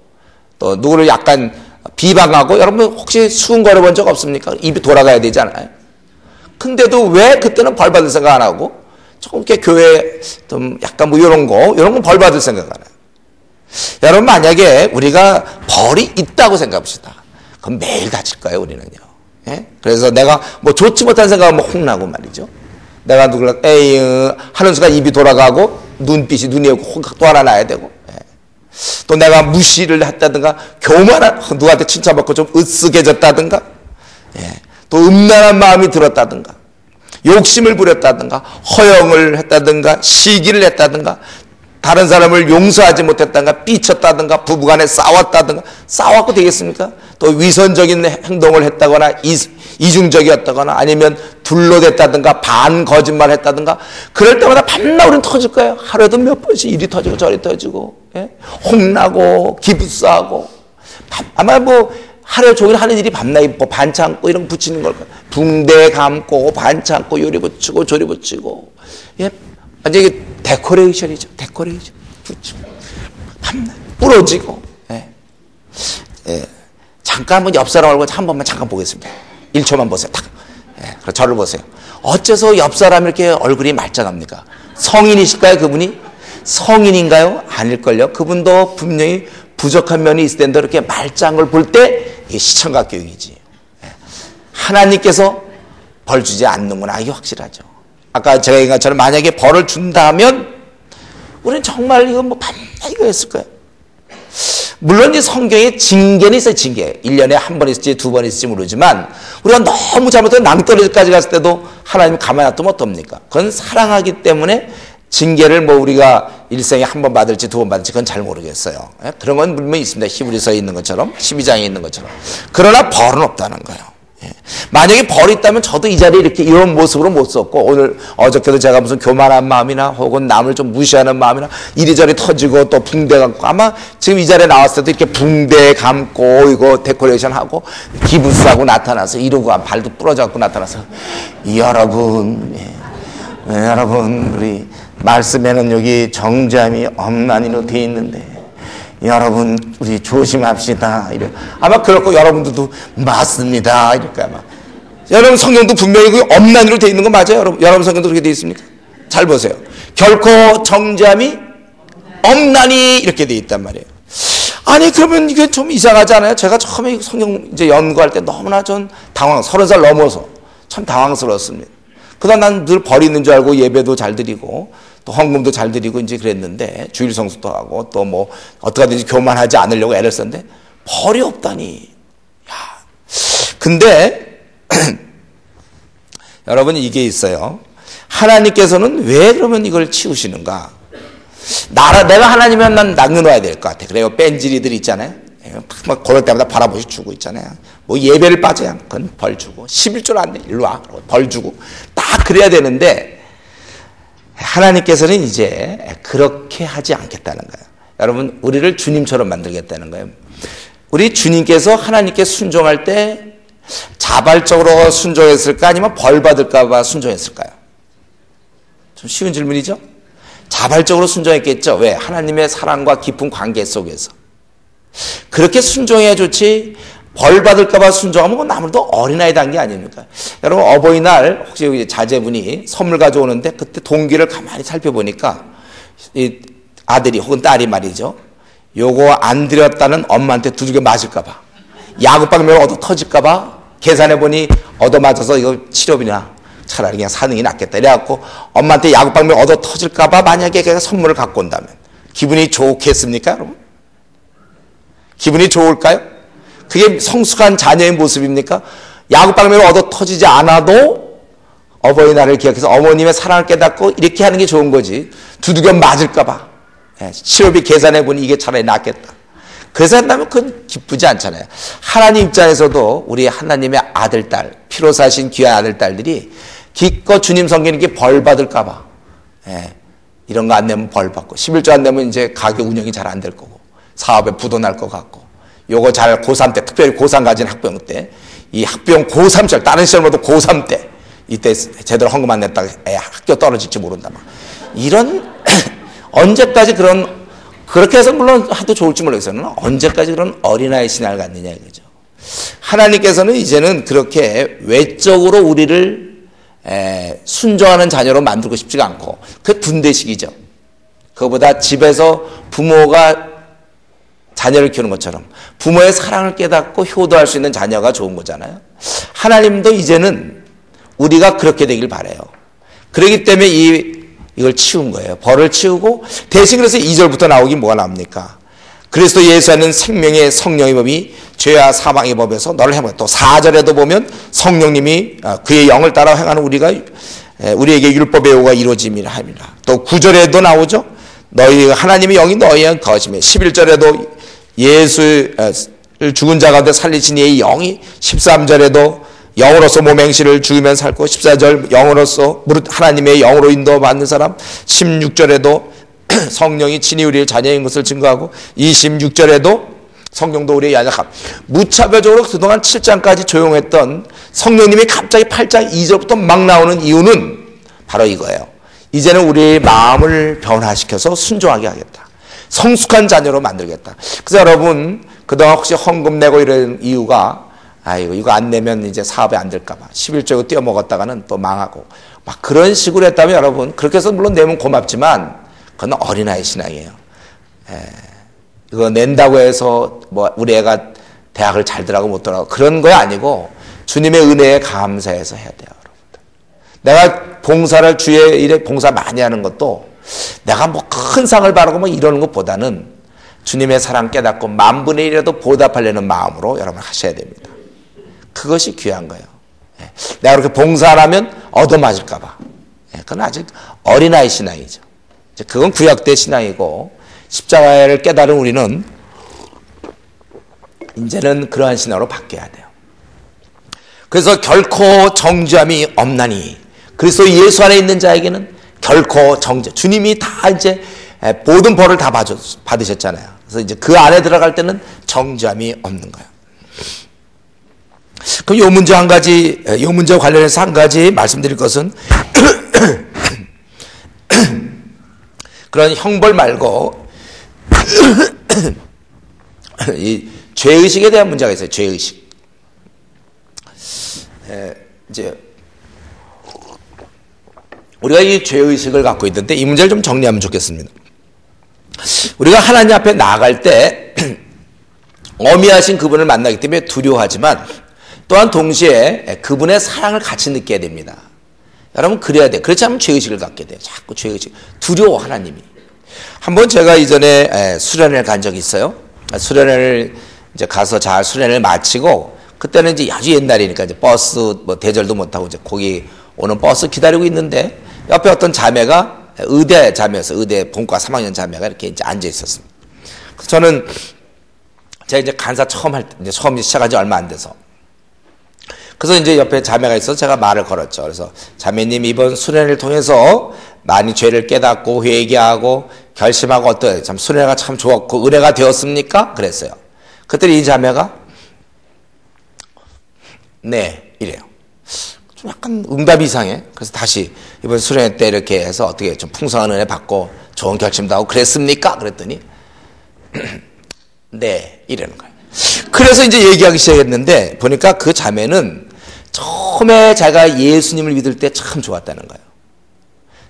또 누구를 약간 비방하고, 여러분 혹시 수군거려 본 적 없습니까? 입이 돌아가야 되잖아요. 근데도 왜 그때는 벌 받을 생각 안 하고 조금 이렇게 교회 좀 약간 뭐 이런 건 벌 받을 생각 안 해요. 여러분 만약에 우리가 벌이 있다고 생각합시다. 그럼 매일 다칠 거예요, 우리는요. 예? 그래서 내가 뭐 좋지 못한 생각하면 혼나고 말이죠. 내가 누구를 하는 순간 입이 돌아가고 눈빛이 눈이 오고 또 하나 나야 되고, 또 내가 무시를 했다든가, 교만한 누구한테 칭찬받고 좀 으쓱해졌다든가, 또 음란한 마음이 들었다든가, 욕심을 부렸다든가, 허영을 했다든가, 시기를 했다든가, 다른 사람을 용서하지 못했다든가, 삐쳤다든가, 부부간에 싸웠다든가, 싸웠고 되겠습니까? 또 위선적인 행동을 했다거나, 이중적이었다거나, 아니면 둘러댔다든가, 반 거짓말 했다든가, 그럴 때마다 밤낮 우리는 터질 거예요. 하루에도 몇 번씩 이리 터지고 저리 터지고, 혼나고 기부싸고, 아마 뭐 하루 종일 하는 일이 밤낮 뭐 반창고 이런 거 붙이는 걸, 붕대 감고 반창고 요리 붙이고 조리 붙이고, 완전히 데코레이션이죠. 데코레이션 붙이고 밤낮 부러지고. 잠깐 한번 옆 사람 얼굴 한 번만 잠깐 보겠습니다. 1초만 보세요. 딱. 그럼 저를 보세요. 어째서 옆 사람이 이렇게 얼굴이 말짱합니까? 성인이실까요, 그분이? 성인인가요? 아닐걸요. 그분도 분명히 부족한 면이 있을 텐데 이렇게 말짱한 걸 볼 때 이게 시청각 교육이지. 하나님께서 벌 주지 않는구나, 이게 확실하죠. 아까 제가 얘기한 것처럼 만약에 벌을 준다면 우리는 정말 이거 뭐 밤낮 이거 했을 거예요. 물론 이 성경에 징계는 있어요. 징계. 1년에 한 번 있을지 두 번 있을지 모르지만 우리가 너무 잘못해서 낭떠러지까지 갔을 때도 하나님 가만히 놔두면 어떻습니까? 그건 사랑하기 때문에 징계를 뭐 우리가 일생에 한 번 받을지 두 번 받을지 그건 잘 모르겠어요. 그런 건 분명히 있습니다. 히브리서에 있는 것처럼 12장에 있는 것처럼. 그러나 벌은 없다는 거예요. 만약에 벌이 있다면 저도 이 자리에 이렇게 이런 모습으로 못 썼고 오늘 어저께도 제가 무슨 교만한 마음이나 혹은 남을 좀 무시하는 마음이나 이리저리 터지고 또 붕대 감고 아마 지금 이 자리에 나왔을 때도 이렇게 붕대 감고 이거 데코레이션 하고 기부스하고 나타나서 이러고 발도 부러져 갖고 나타나서 여러분 여러분 우리 말씀에는 여기 정잠이 엄난이로 돼 있는데 여러분 우리 조심합시다. 이래. 아마 그렇고 여러분들도 맞습니다. 이럴까 아마. 여러분 성경도 분명히 그 엄난이로 돼 있는 거 맞아요? 여러분 성경도 그렇게 돼 있습니까? 잘 보세요. 결코 정잠이 엄난이 이렇게 돼 있단 말이에요. 아니 그러면 이게 좀 이상하지 않아요? 제가 처음에 성경 이제 연구할 때 너무나 전 30살 넘어서 참 당황스러웠습니다. 그다음 난 늘 벌이 있는 줄 알고 예배도 잘 드리고 또 헌금도 잘 드리고 이제 그랬는데 주일 성수도 하고 또 뭐 어떻게 하든지 교만하지 않으려고 애를 썼는데 벌이 없다니. 야. 근데 여러분 이게 있어요. 하나님께서는 왜 그러면 이걸 치우시는가? 내가 하나님이면 난 남겨놔야 될 것 같아. 그래요. 뺀질이들 있잖아요. 막 그럴 때마다 바라보시 주고 있잖아요. 뭐 예배를 빠져야 그건 벌 주고 11조 안 돼. 일로 와. 벌 주고 딱 그래야 되는데 하나님께서는 이제 그렇게 하지 않겠다는 거예요. 여러분 우리를 주님처럼 만들겠다는 거예요. 우리 주님께서 하나님께 순종할 때 자발적으로 순종했을까 아니면 벌 받을까 봐 순종했을까요? 좀 쉬운 질문이죠. 자발적으로 순종했겠죠. 왜? 하나님의 사랑과 깊은 관계 속에서 그렇게 순종해야 좋지 벌 받을까 봐 순종하면 그건 아무래도 어린아이 단계 아닙니까? 여러분 어버이날 혹시 자제분이 선물 가져오는데 그때 동기를 가만히 살펴보니까 이 아들이 혹은 딸이 말이죠. 요거 안 드렸다는 엄마한테 두들겨 맞을까 봐 야구방면 얻어 터질까 봐 계산해보니 얻어 맞아서 이거 치료비나 차라리 그냥 사는 게 낫겠다 이래갖고 엄마한테 야구방면 얻어 터질까 봐 만약에 걔가 선물을 갖고 온다면 기분이 좋겠습니까 여러분? 기분이 좋을까요? 그게 성숙한 자녀의 모습입니까? 야구방면을 얻어 터지지 않아도 어버이날을 기억해서 어머님의 사랑을 깨닫고 이렇게 하는 게 좋은 거지 두들겨 맞을까 봐 치료비 계산해보니 이게 차라리 낫겠다. 그래서 한다면 그건 기쁘지 않잖아요. 하나님 입장에서도 우리 하나님의 아들, 딸, 피로 사신 귀한 아들, 딸들이 기껏 주님 섬기는 게 벌 받을까 봐 이런 거 안 내면 벌 받고 11조 안 내면 이제 가게 운영이 잘 안 될 거고 사업에 부도 날 것 같고 요거 잘 고3 때 특별히 고3 가진 학부형 때 이 학부형 고3 시절 다른 시절보다 고3 때 이때 제대로 헌금 안 냈다가 애 학교 떨어질지 모른다 막 이런 언제까지 그렇게 해서 물론 하도 좋을지 모르겠어요. 언제까지 그런 어린아이 신앙을 갖느냐 이거죠. 하나님께서는 이제는 그렇게 외적으로 우리를 순종하는 자녀로 만들고 싶지가 않고 그게 군대식이죠. 그거보다 집에서 부모가 자녀를 키우는 것처럼 부모의 사랑을 깨닫고 효도할 수 있는 자녀가 좋은 거잖아요. 하나님도 이제는 우리가 그렇게 되길 바라요. 그렇기 때문에 이걸 치운 거예요. 벌을 치우고 대신 그래서 2절부터 나오기 뭐가 나옵니까? 그리스도 예수 안에는 생명의 성령의 법이 죄와 사망의 법에서 너를 해먹어. 또 4절에도 보면 성령님이 그의 영을 따라 행하는 우리에게 율법의 요구가 이루어짐이라 합니다. 또 9절에도 나오죠. 너희 하나님의 영이 너희의 거심에 11절에도 예수를 죽은 자 가운데 살리신 이의 영이 13절에도 영으로서 몸행실을 죽이면 살고 14절 영으로서 무릇 하나님의 영으로 인도받는 사람 16절에도 성령이 친히 우리의 자녀인 것을 증거하고 26절에도 성령도 우리의 연약함 무차별적으로 그동안 7장까지 조용했던 성령님이 갑자기 8장 2절부터 막 나오는 이유는 바로 이거예요. 이제는 우리의 마음을 변화시켜서 순종하게 하겠다. 성숙한 자녀로 만들겠다. 그래서 여러분 그동안 혹시 헌금 내고 이런 이유가 이거 안 내면 이제 사업에 안 될까봐 11조고 떼어먹었다가는 또 망하고 막 그런 식으로 했다면 여러분 그렇게 해서 물론 내면 고맙지만 그건 어린아이 신앙이에요. 이거 낸다고 해서 뭐 우리 애가 대학을 잘 들어가고 못 들어가고 그런 거 아니고 주님의 은혜에 감사해서 해야 돼요. 여러분들. 내가 봉사를 주의 일에 봉사 많이 하는 것도 내가 뭐 큰 상을 바라고 뭐 이러는 것보다는 주님의 사랑 깨닫고 만분의 1이라도 보답하려는 마음으로 여러분 하셔야 됩니다. 그것이 귀한 거예요. 내가 그렇게 봉사 안 하면 얻어맞을까 봐. 그건 아직 어린아이 신앙이죠. 그건 구약대 신앙이고, 십자가를 깨달은 우리는 이제는 그러한 신앙으로 바뀌어야 돼요. 그래서 결코 정죄함이 없나니, 그리스도 예수 안에 있는 자에게는 결코 주님이 다 이제 모든 벌을 다 받으셨잖아요. 그래서 이제 그 안에 들어갈 때는 정죄함이 없는 거예요. 그럼 요 문제 한 가지, 요 문제와 관련해서 한 가지 말씀드릴 것은 그런 형벌 말고 이 죄의식에 대한 문제가 있어요. 죄의식. 이제 우리가 이 죄의식을 갖고 있는데 이 문제를 좀 정리하면 좋겠습니다. 우리가 하나님 앞에 나아갈 때 어미하신 그분을 만나기 때문에 두려워하지만 또한 동시에 그분의 사랑을 같이 느껴야 됩니다. 여러분 그래야 돼요. 그렇지 않으면 죄의식을 갖게 돼요. 자꾸 죄의식. 두려워 하나님이. 한번 제가 이전에 수련회를 간 적이 있어요. 수련회를 이제 가서 잘 수련회를 마치고 그때는 이제 아주 옛날이니까 이제 버스 뭐 대절도 못하고 이제 거기 오는 버스 기다리고 있는데 옆에 어떤 자매가 의대 자매였어요. 의대 본과 3학년 자매가 이렇게 이제 앉아 있었습니다. 그래서 저는 제가 이제 간사 처음 할 때 이제 처음 시작한 지 얼마 안 돼서 그래서 이제 옆에 자매가 있어서 제가 말을 걸었죠. 그래서 자매님 이번 수련회를 통해서 많이 죄를 깨닫고 회개하고 결심하고 어떠해요? 참 수련회가 참 좋았고 은혜가 되었습니까? 그랬어요. 그때 이 자매가 네 이래요. 좀 약간 응답이 이상해. 그래서 다시 이번 수련회 때 이렇게 해서 어떻게 좀 풍성한 은혜 받고 좋은 결심도 하고 그랬습니까? 그랬더니 네 이러는 거예요. 그래서 이제 얘기하기 시작했는데 보니까 그 자매는 처음에 자기가 예수님을 믿을 때 참 좋았다는 거예요.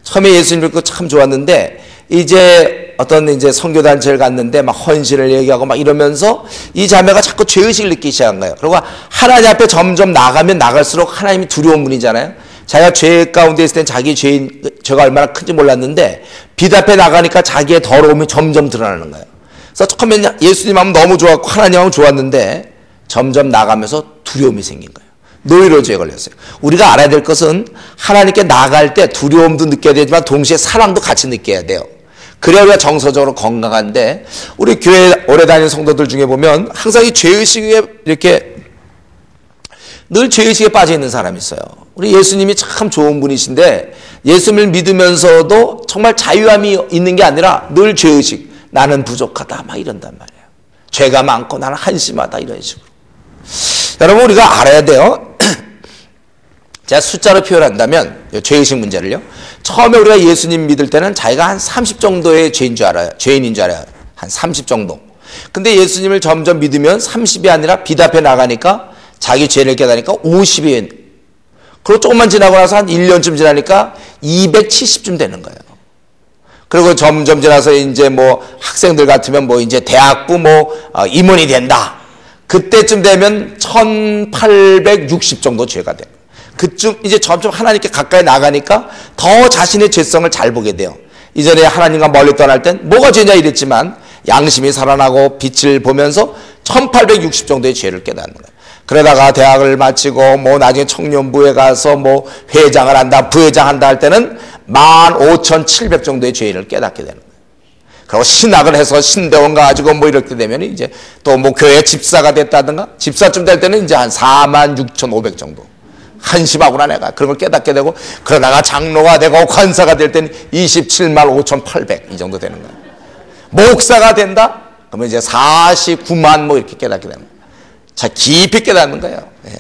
처음에 예수님을 믿고 참 좋았는데 이제 어떤 이제 선교단체를 갔는데 막 헌신을 얘기하고 막 이러면서 이 자매가 자꾸 죄의식을 느끼기 시작한 거예요. 그리고 하나님 앞에 점점 나가면 나갈수록 하나님이 두려운 분이잖아요. 자기가 죄 가운데 있을 땐 자기 죄가 얼마나 큰지 몰랐는데 빛 앞에 나가니까 자기의 더러움이 점점 드러나는 거예요. 그래서 처음에 예수님 하면 너무 좋았고 하나님 하면 좋았는데 점점 나가면서 두려움이 생긴 거예요. 노이로제에 걸렸어요. 우리가 알아야 될 것은 하나님께 나갈 때 두려움도 느껴야 되지만 동시에 사랑도 같이 느껴야 돼요. 그래야 우리가 정서적으로 건강한데 우리 교회 오래 다니는 성도들 중에 보면 항상 이 죄의식에 이렇게 늘 죄의식에 빠져 있는 사람이 있어요. 우리 예수님이 참 좋은 분이신데 예수님을 믿으면서도 정말 자유함이 있는 게 아니라 늘 죄의식. 나는 부족하다 막 이런단 말이에요. 죄가 많고 나는 한심하다 이런 식으로. 여러분 우리가 알아야 돼요. 제가 숫자로 표현한다면 죄의식 문제를요. 처음에 우리가 예수님 믿을 때는 자기가 한 30 정도의 죄인인 줄 알아요. 한 30 정도. 근데 예수님을 점점 믿으면 30이 아니라 빛 앞에 나가니까 자기 죄를 깨달으니까 50이. 그리고 조금만 지나고 나서 한 1년쯤 지나니까 270쯤 되는 거예요. 그리고 점점 지나서 이제 뭐 학생들 같으면 뭐 이제 대학부 뭐 임원이 된다. 그때쯤 되면 1860 정도 죄가 돼요. 그쯤 이제 점점 하나님께 가까이 나가니까 더 자신의 죄성을 잘 보게 돼요. 이전에 하나님과 멀리 떠날 땐 뭐가 죄냐 이랬지만 양심이 살아나고 빛을 보면서 1860 정도의 죄를 깨닫는 거예요. 그러다가 대학을 마치고 뭐 나중에 청년부에 가서 뭐 회장을 한다 부회장 한다 할 때는 15,700 정도의 죄를 깨닫게 되는 거예요. 그리고 신학을 해서 신대원 가지고 뭐 이렇게 되면 이제 또 뭐 교회 집사가 됐다든가 집사쯤 될 때는 이제 한 46,500 정도. 한심하구나 내가. 그런 걸 깨닫게 되고 그러다가 장로가 되고 관사가 될 때는 275,800 이 정도 되는 거예요. 목사가 된다? 그러면 이제 49만 뭐 이렇게 깨닫게 되는 거예요. 자, 깊이 깨닫는 거예요. 예.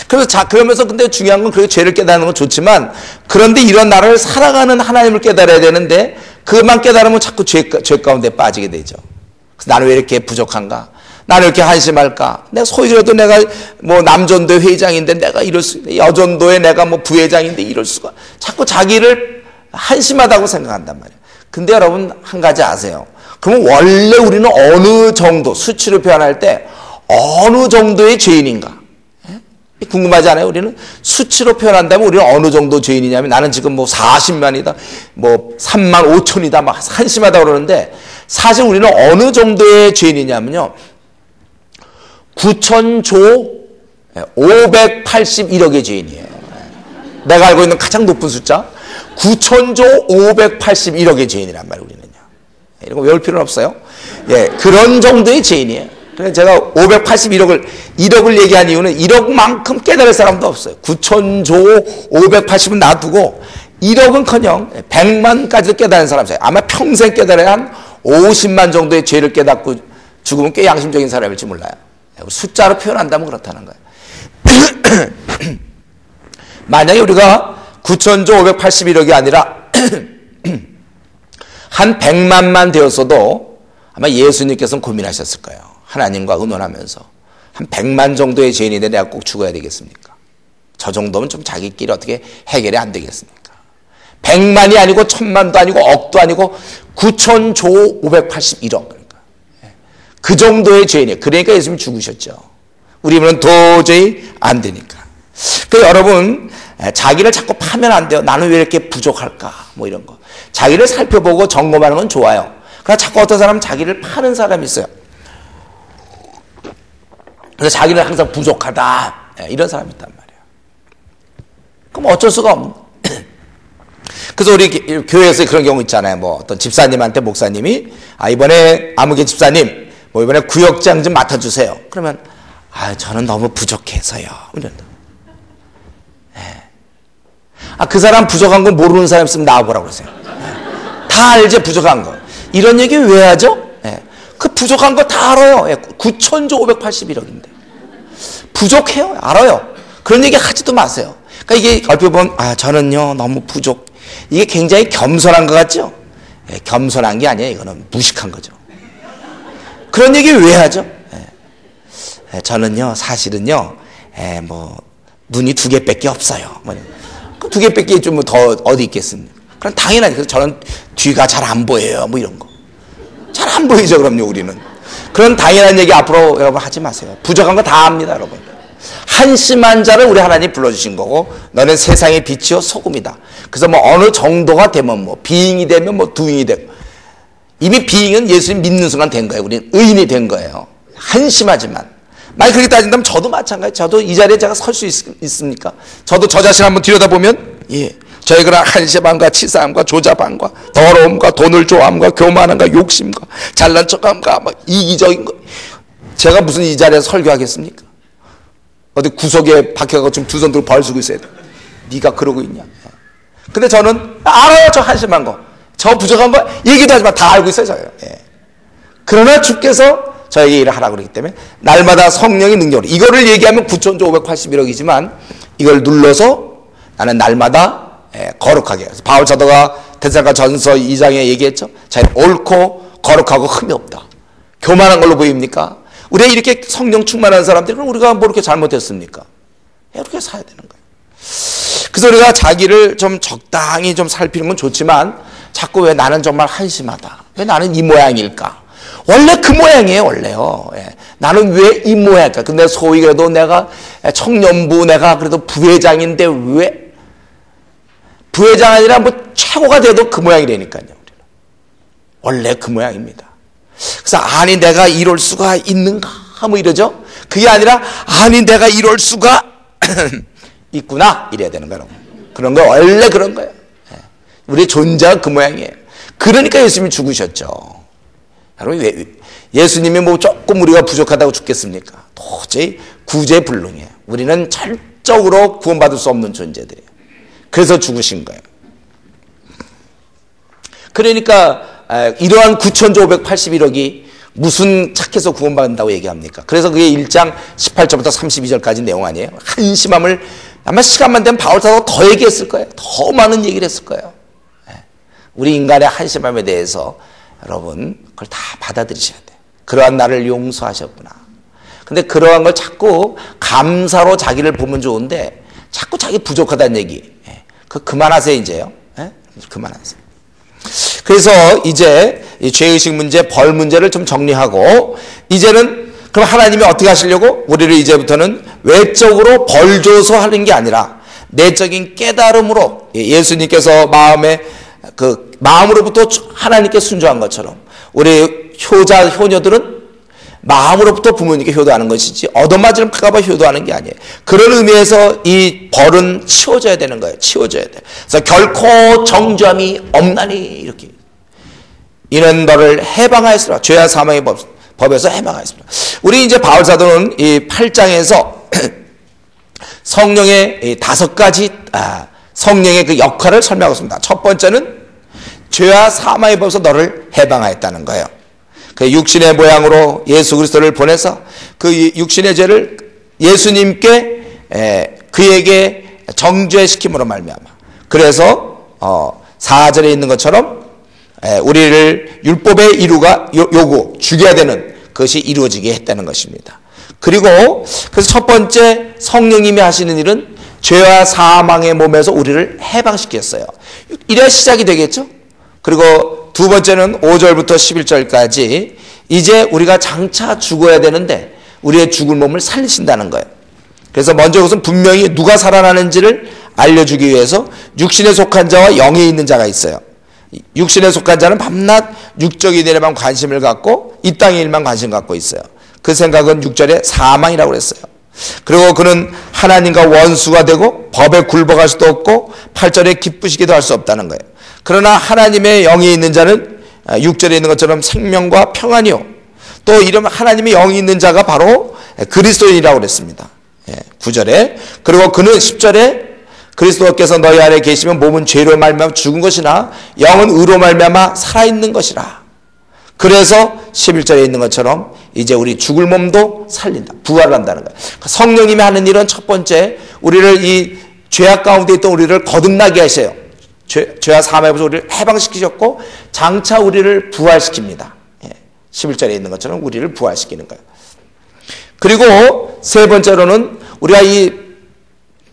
그래서 그러면서 근데 중요한 건 그렇게 죄를 깨닫는 건 좋지만 그런데 이런 나라를 살아가는 하나님을 깨달아야 되는데 그것만 깨달으면 자꾸 죄 가운데 빠지게 되죠. 그래서 나는 왜 이렇게 부족한가? 나는 왜 이렇게 한심할까? 내가 소위라도 내가 뭐 남전도 회장인데 내가 이럴 수 있다. 여전도에 내가 뭐 부회장인데 이럴 수가. 자꾸 자기를 한심하다고 생각한단 말이에요. 근데 여러분 한 가지 아세요? 그러면 원래 우리는 어느 정도 수치로 표현할 때 어느 정도의 죄인인가? 궁금하지 않아요? 우리는 수치로 표현한다면 우리는 어느 정도 죄인이냐면 나는 지금 뭐 40만이다, 뭐 3만 5천이다, 막 한심하다 그러는데 사실 우리는 어느 정도의 죄인이냐면요. 9천조 581억의 죄인이에요. 내가 알고 있는 가장 높은 숫자 9천조 581억의 죄인이란 말이에요. 우리는요. 이런 거 외울 필요는 없어요. 예, 그런 정도의 죄인이에요. 그래서 제가 1억을 얘기한 이유는 1억만큼 깨달을 사람도 없어요. 9천조 580은 놔두고 1억은커녕 100만까지도 깨달은 사람이 있어요. 아마 평생 깨달아야 한 50만 정도의 죄를 깨닫고 죽으면 꽤 양심적인 사람일지 몰라요. 숫자로 표현한다면 그렇다는 거예요. 만약에 우리가 9천조 581억이 아니라 한 100만만 되었어도 아마 예수님께서는 고민하셨을 거예요. 하나님과 의논하면서 한 100만 정도의 죄인인데 내가 꼭 죽어야 되겠습니까? 저 정도면 좀 자기끼리 어떻게 해결이 안 되겠습니까? 100만이 아니고 1000만도 아니고 억도 아니고 9천조 581억. 그러니까 그 정도의 죄인이에요. 그러니까 예수님이 죽으셨죠. 우리는 도저히 안 되니까. 그러니까 여러분, 자기를 자꾸 파면 안 돼요. 나는 왜 이렇게 부족할까? 뭐 이런 거. 자기를 살펴보고 점검하는 건 좋아요. 그러나 자꾸 어떤 사람은 자기를 파는 사람이 있어요. 그래서 자기는 항상 부족하다. 이런 사람이 있단 말이에요. 그럼 어쩔 수가 없는. 그래서 우리 교회에서 그런 경우 있잖아요. 뭐 어떤 집사님한테 목사님이 이번에 아무개 집사님 뭐 이번에 구역장 좀 맡아주세요. 그러면 저는 너무 부족해서요. 이런다. 그 사람 부족한 거 모르는 사람 있으면 나와보라고 그러세요. 다 알지 부족한 거. 이런 얘기 왜 하죠? 그 부족한 거 다 알아요. 9천조 581억인데 부족해요. 알아요. 그런 얘기 하지도 마세요. 그러니까 이게 얼핏 보면 저는요 너무 부족. 이게 굉장히 겸손한 것 같죠? 겸손한 게 아니에요. 이거는 무식한 거죠. 그런 얘기 왜 하죠? 저는요 사실은요 뭐 눈이 2개밖에 없어요. 그 2개밖에 좀 더 어디 있겠습니까? 그럼 당연하지. 그래서 저는 뒤가 잘 안 보여요. 뭐 이런 거. 잘 안 보이죠, 그럼요, 우리는. 그런 당연한 얘기 앞으로 여러분 하지 마세요. 부족한 거 다 압니다, 여러분. 한심한 자를 우리 하나님 불러주신 거고, 너는 세상의 빛이요, 소금이다. 그래서 뭐 어느 정도가 되면 뭐, 비잉이 되면 뭐, 두잉이 되고. 이미 비잉은 예수님 믿는 순간 된 거예요. 우리는 의인이 된 거예요. 한심하지만. 만약 그렇게 따진다면 저도 마찬가지. 저도 이 자리에 제가 설 수 있습니까? 저도 저 자신 한번 들여다보면, 저의 그런 한심함과 치사함과 조잡함과 더러움과 돈을 좋아함과 교만함과 욕심과 잘난 척함과 막 이기적인 거. 제가 무슨 이 자리에서 설교하겠습니까? 어디 구석에 박혀가고 지금 두 손 들고 벌 쓰고 있어야 돼. 네가 그러고 있냐? 근데 저는 알아요. 저 한심한 거. 저 부족한 거 얘기도 하지만 다 알고 있어요. 저요. 그러나 주께서 저에게 일을 하라고 그러기 때문에 날마다 성령의 능력으로 이거를 얘기하면 9천조 581억이지만 이걸 눌러서 나는 날마다 거룩하게. 바울 사도가 데살로니가 전서 2장에 얘기했죠. 자기는 옳고 거룩하고 흠이 없다. 교만한 걸로 보입니까? 우리가 이렇게 성령 충만한 사람들은 우리가 뭐 이렇게 잘못했습니까? 이렇게 살아야 되는 거예요. 그래서 우리가 자기를 좀 적당히 좀 살피는 건 좋지만 자꾸 왜 나는 정말 한심하다. 왜 나는 이 모양일까? 원래 그 모양이에요, 원래요. 나는 왜 이 모양일까? 근데 소위 그래도 내가 청년부 내가 그래도 부회장인데 왜 부회장 아니라 뭐 최고가 돼도 그 모양이라니까요. 원래 그 모양입니다. 그래서 아니 내가 이럴 수가 있는가 뭐 이러죠. 그게 아니라 아니 내가 이럴 수가 있구나 이래야 되는 거예요. 그런 거 원래 그런 거예요. 우리 존재가 그 모양이에요. 그러니까 예수님이 죽으셨죠. 여러분 왜 예수님이 뭐 조금 우리가 부족하다고 죽겠습니까? 도저히 구제불능이에요. 우리는 철저로 구원받을 수 없는 존재들이에요. 그래서 죽으신 거예요. 그러니까 이러한 9천조 581억이 무슨 착해서 구원받는다고 얘기합니까? 그래서 그게 1장 18절부터 32절까지 내용 아니에요? 한심함을 아마 시간만 되면 바울 사도가 더 얘기했을 거예요. 더 많은 얘기를 했을 거예요. 우리 인간의 한심함에 대해서 여러분 그걸 다 받아들이셔야 돼요. 그러한 나를 용서하셨구나. 근데 그러한 걸 자꾸 감사로 자기를 보면 좋은데 자꾸 자기 부족하다는 얘기. 그만하세요 이제요. 그만하세요. 그래서 이제 이 죄의식 문제, 벌 문제를 좀 정리하고 이제는 그럼 하나님이 어떻게 하시려고? 우리를 이제부터는 외적으로 벌 줘서 하는 게 아니라 내적인 깨달음으로 예수님께서 마음으로부터 하나님께 순종한 것처럼 우리 효자, 효녀들은 마음으로부터 부모님께 효도하는 것이지 얻어맞을 까봐 효도하는 게 아니에요. 그런 의미에서 이 벌은 치워져야 되는 거예요. 치워져야 돼. 그래서 결코 정죄함이 없나니 이렇게. 이는 너를 해방하였으라. 죄와 사망의 법에서 해방하였습니다. 우리 이제 바울 사도는 이 8장에서 성령의 5가지 성령의 그 역할을 설명하고 있습니다. 첫 번째는 죄와 사망의 법에서 너를 해방하였다는 거예요. 그 육신의 모양으로 예수 그리스도를 보내서 그 육신의 죄를 예수님께 그에게 정죄시킴으로 말미암아. 그래서 4절에 있는 것처럼 우리를 율법의 요구 죽여야 되는 것이 이루어지게 했다는 것입니다. 그리고 그래서 첫 번째 성령님이 하시는 일은 죄와 사망의 몸에서 우리를 해방시켰어요. 이래야 시작이 되겠죠. 그리고 두 번째는 5절부터 11절까지 이제 우리가 장차 죽어야 되는데 우리의 죽을 몸을 살리신다는 거예요. 그래서 먼저 우선 분명히 누가 살아나는지를 알려주기 위해서 육신에 속한 자와 영에 있는 자가 있어요. 육신에 속한 자는 밤낮 육적인 일에만 관심을 갖고 이 땅의 일만 관심 갖고 있어요. 그 생각은 6절에 사망이라고 그랬어요. 그리고 그는 하나님과 원수가 되고 법에 굴복할 수도 없고 8절에 기쁘시기도 할 수 없다는 거예요. 그러나 하나님의 영이 있는 자는 6절에 있는 것처럼 생명과 평안이요. 또 이러면 하나님의 영이 있는 자가 바로 그리스도인이라고 그랬습니다. 9절에 그리고 그는 10절에 그리스도께서 너희 안에 계시면 몸은 죄로 말미암아 죽은 것이나 영은 의로 말미암아 살아있는 것이라. 그래서 11절에 있는 것처럼 이제 우리 죽을 몸도 살린다. 부활한다는 거예요. 성령님이 하는 일은 첫 번째 우리를 이 죄악 가운데 있던 우리를 거듭나게 하셔요. 죄와 사망에서 우리를 해방시키셨고 장차 우리를 부활시킵니다. 11절에 있는 것처럼 우리를 부활시키는 거예요. 그리고 세 번째로는 우리가 이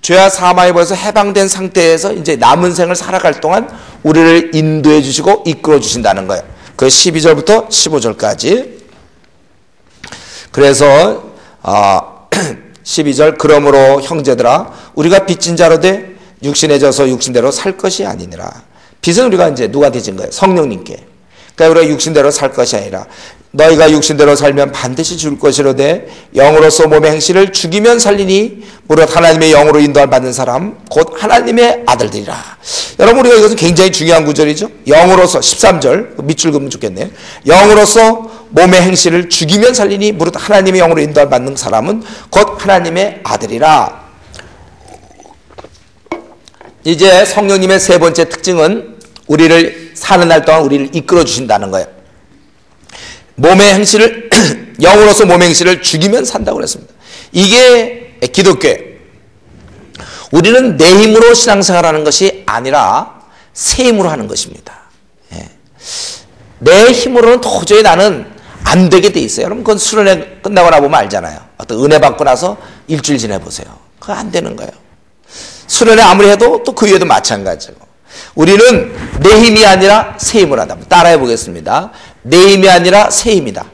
죄와 사망에 벌써 해방된 상태에서 이제 남은 생을 살아갈 동안 우리를 인도해 주시고 이끌어 주신다는 거예요. 그 12절부터 15절까지. 그래서 12절 그러므로 형제들아 우리가 빚진 자로 돼 육신에 져서 육신대로 살 것이 아니니라. 빚은 우리가 이제 누구한테 진 거예요? 성령님께. 그러니까 우리가 육신대로 살 것이 아니라 너희가 육신대로 살면 반드시 죽을 것이로되 영으로서 몸의 행실을 죽이면 살리니 무릇 하나님의 영으로 인도를 받는 사람 곧 하나님의 아들들이라. 여러분 우리가 이것은 굉장히 중요한 구절이죠. 영으로서 13절 밑줄 그으면 좋겠네요. 영으로서 몸의 행실을 죽이면 살리니 무릇 하나님의 영으로 인도를 받는 사람은 곧 하나님의 아들이라. 이제 성령님의 세 번째 특징은 우리를 사는 날 동안 우리를 이끌어 주신다는 거예요. 몸의 행실을 영으로서 몸의 행실을 죽이면 산다고 그랬습니다. 이게 기독교예요. 우리는 내 힘으로 신앙생활하는 것이 아니라 새 힘으로 하는 것입니다. 내 힘으로는 도저히 나는 안 되게 돼 있어요. 여러분 그건 수련회 끝나고 나보면 알잖아요. 어떤 은혜 받고 나서 일주일 지내보세요. 그거 안 되는 거예요. 수련회 아무리 해도 또 그 위에도 마찬가지고 우리는 내 힘이 아니라 새 힘을 하다. 따라해 보겠습니다. 내 힘이 아니라 새 힘이다.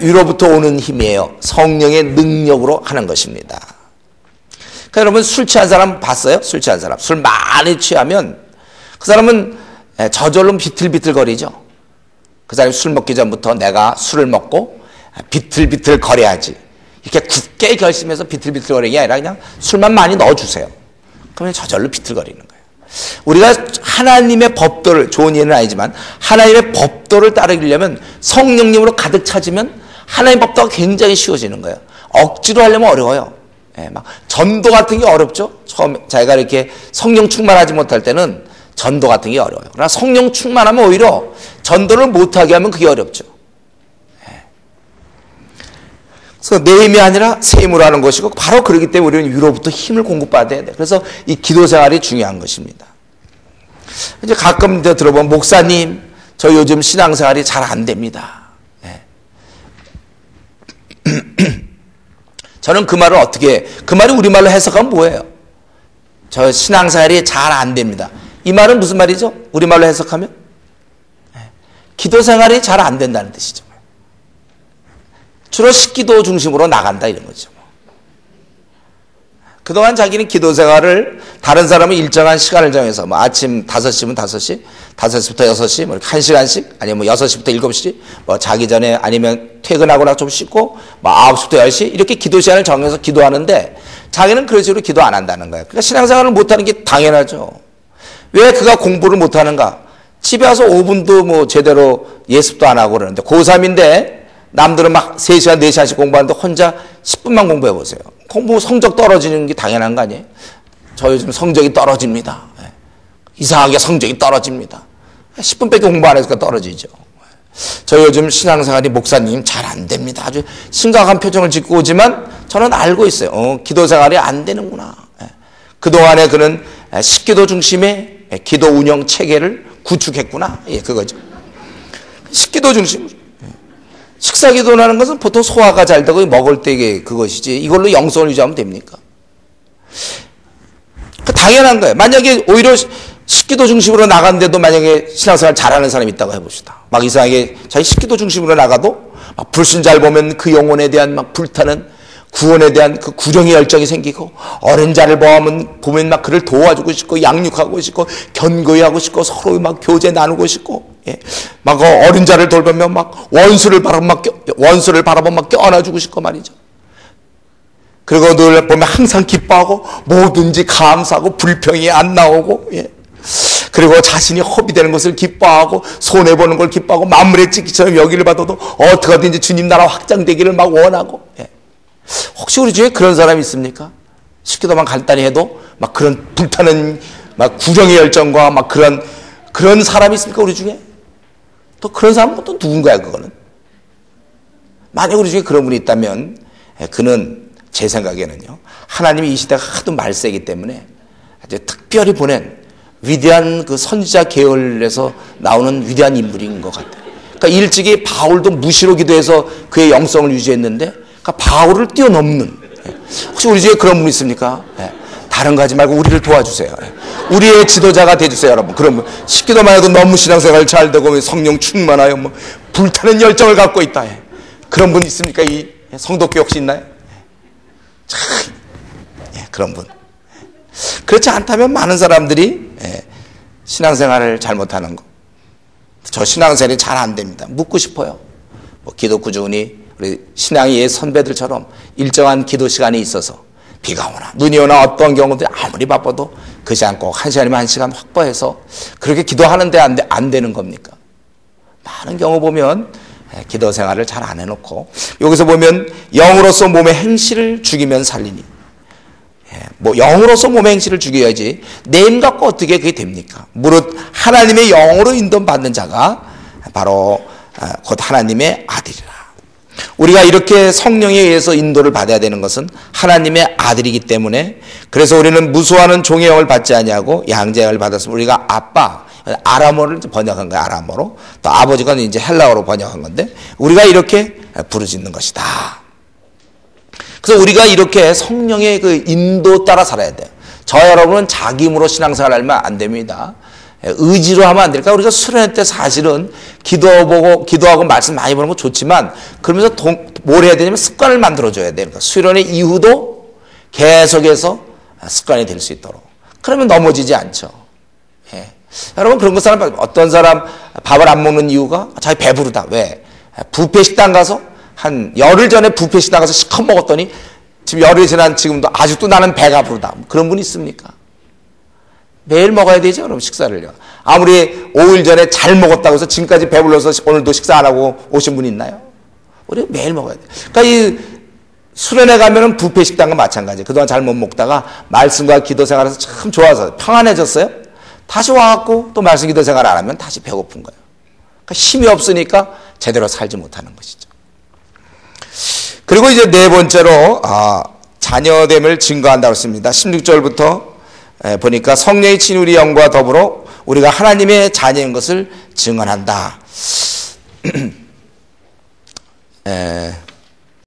위로부터 오는 힘이에요. 성령의 능력으로 하는 것입니다. 그러니까 여러분 술 취한 사람 봤어요? 술 취한 사람. 술 많이 취하면 그 사람은 저절로 비틀비틀거리죠. 그 사람이 술 먹기 전부터 내가 술을 먹고 비틀비틀 거려야지. 이렇게 굳게 결심해서 비틀비틀거리는 게 아니라 그냥 술만 많이 넣어주세요. 그러면 저절로 비틀거리는 거예요. 우리가 하나님의 법도를, 좋은 예는 아니지만 하나님의 법도를 따르려면 성령님으로 가득 차지면 하나님의 법도가 굉장히 쉬워지는 거예요. 억지로 하려면 어려워요. 막 전도 같은 게 어렵죠. 처음에 자기가 이렇게 성령 충만하지 못할 때는 전도 같은 게 어려워요. 그러나 성령 충만하면 오히려 전도를 못하게 하면 그게 어렵죠. 그래서 내 힘이 아니라 새 힘으로 하는 것이고 바로 그렇기 때문에 우리는 위로부터 힘을 공급받아야 돼요. 그래서 이 기도 생활이 중요한 것입니다. 이제 가끔 이제 들어보면 목사님 저 요즘 신앙생활이 잘 안 됩니다. 저는 그 말을 어떻게 그 말이 우리말로 해석하면 뭐예요? 저 신앙생활이 잘 안 됩니다. 이 말은 무슨 말이죠? 우리말로 해석하면 기도 생활이 잘 안 된다는 뜻이죠. 주로 식기도 중심으로 나간다 이런 거죠. 그동안 자기는 기도 생활을 다른 사람은 일정한 시간을 정해서 뭐 아침 5시면 5시, 5시부터 6시, 뭐 1시간씩, 아니면 뭐 6시부터 7시, 뭐 자기 전에 아니면 퇴근하고 나서 좀 씻고, 뭐 9시부터 10시, 이렇게 기도 시간을 정해서 기도하는데 자기는 그런 식으로 기도 안 한다는 거예요. 그러니까 신앙생활을 못하는 게 당연하죠. 왜 그가 공부를 못하는가? 집에 와서 5분도 뭐 제대로 예습도 안 하고 그러는데 고3인데 남들은 막 3시간, 4시간씩 공부하는데 혼자 10분만 공부해 보세요. 공부 성적 떨어지는 게 당연한 거 아니에요? 저 요즘 성적이 떨어집니다. 이상하게 성적이 떨어집니다. 10분밖에 공부 안 해서 떨어지죠. 저 요즘 신앙생활이 목사님 잘 안 됩니다. 아주 심각한 표정을 짓고 오지만 저는 알고 있어요. 기도 생활이 안 되는구나. 그동안에 그는 식기도 중심의 기도 운영 체계를 구축했구나. 예, 그거죠. 식기도 중심. 식사 기도라는 것은 보통 소화가 잘 되고 먹을 때 그것이지 이걸로 영성을 유지하면 됩니까? 당연한 거예요. 만약에 오히려 식기도 중심으로 나갔는데도 만약에 신앙생활 잘하는 사람이 있다고 해봅시다. 막 이상하게 자기 식기도 중심으로 나가도 막 불신자를 보면 그 영혼에 대한 막 불타는 구원에 대한 그 구령의 열정이 생기고 어린 자를 보면 막 그를 도와주고 싶고 양육하고 싶고 견고히 하고 싶고 서로 막 교제 나누고 싶고 예. 막 어린 자를 돌보면 막 원수를 바라보면 막 껴안아주고 싶고 말이죠. 그리고 늘 보면 항상 기뻐하고 뭐든지 감사하고 불평이 안 나오고 예. 그리고 자신이 허비되는 것을 기뻐하고 손해보는 걸 기뻐하고 만물의 찍기처럼 여기를 받아도 어떻게든지 주님 나라 확장되기를 막 원하고 예. 혹시 우리 중에 그런 사람이 있습니까? 식기도만 간단히 해도 막 그런 불타는 막 구정의 열정과 막 그런 사람이 있습니까? 우리 중에? 또 그런 사람은 또 누군가요, 그거는? 만약 우리 중에 그런 분이 있다면 그는 제 생각에는요, 하나님이 이 시대가 하도 말세기 때문에 아주 특별히 보낸 위대한 그 선지자 계열에서 나오는 위대한 인물인 것 같아요. 그러니까 일찍이 바울도 무시로 기도해서 그의 영성을 유지했는데 그러니까 바울을 뛰어넘는 혹시 우리 중에 그런 분 있습니까? 다른 거 하지 말고 우리를 도와주세요. 우리의 지도자가 돼주세요, 여러분. 그런 분 식기도만 해도 너무 신앙생활 잘 되고 성령 충만하여 뭐 불타는 열정을 갖고 있다. 그런 분 있습니까? 이 성도교 혹시 있나요? 참, 그런 분. 그렇지 않다면 많은 사람들이 신앙생활을 잘못하는 거. 저 신앙생활이 잘 안 됩니다. 묻고 싶어요. 뭐 기도 꾸준히 우리 신앙의 옛 선배들처럼 일정한 기도 시간이 있어서 비가 오나 눈이 오나 어떤 경우도 아무리 바빠도 그 시간 꼭 1시간이면 1시간 확보해서 그렇게 기도하는데 안 되는 겁니까? 많은 경우 보면 기도 생활을 잘 안 해놓고 여기서 보면 영으로서 몸의 행실을 죽이면 살리니 뭐 영으로서 몸의 행실을 죽여야지 내 힘 갖고 어떻게 그게 됩니까? 무릇 하나님의 영으로 인도받는 자가 바로 곧 하나님의 아들이라. 우리가 이렇게 성령에 의해서 인도를 받아야 되는 것은 하나님의 아들이기 때문에 그래서 우리는 무수하는 종의 영을 받지 아니하고 양자의 영을 받았으면 우리가 아빠, 아람어를 번역한 거예요. 아람어로. 또 아버지가 이제 헬라어로 번역한 건데 우리가 이렇게 부르짖는 것이다. 그래서 우리가 이렇게 성령의 그 인도 따라 살아야 돼요. 저 여러분은 자기 힘으로 신앙생활을 하면 안 됩니다. 의지로 하면 안 될까? 우리가 수련회 때 사실은 기도하고 말씀 많이 보는 거 좋지만 그러면서 뭘 해야 되냐면 습관을 만들어줘야 돼요. 그러니까 수련회 이후도 계속해서 습관이 될 수 있도록. 그러면 넘어지지 않죠. 예. 여러분 그런 거 사람 어떤 사람 밥을 안 먹는 이유가 자기 배부르다. 왜? 뷔페 식당 가서 한 열흘 전에 뷔페 식당 가서 시컷 먹었더니 지금 열흘이 지난 지금도 아직도 나는 배가 부르다. 그런 분 있습니까? 매일 먹어야 되죠, 그럼 식사를요. 아무리 5일 전에 잘 먹었다고 해서 지금까지 배불러서 오늘도 식사 안 하고 오신 분 있나요? 우리 매일 먹어야 돼요. 그러니까 이 수련회 가면은 뷔페 식당과 마찬가지예요. 그동안 잘 못 먹다가 말씀과 기도 생활에서 참 좋아서 평안해졌어요. 다시 와갖고 또 말씀 기도 생활 안 하면 다시 배고픈 거예요. 그러니까 힘이 없으니까 제대로 살지 못하는 것이죠. 그리고 이제 네 번째로 자녀됨을 증거한다고 했습니다. 16절부터 보니까 성령이 친 우리 영과 더불어 우리가 하나님의 자녀인 것을 증언한다.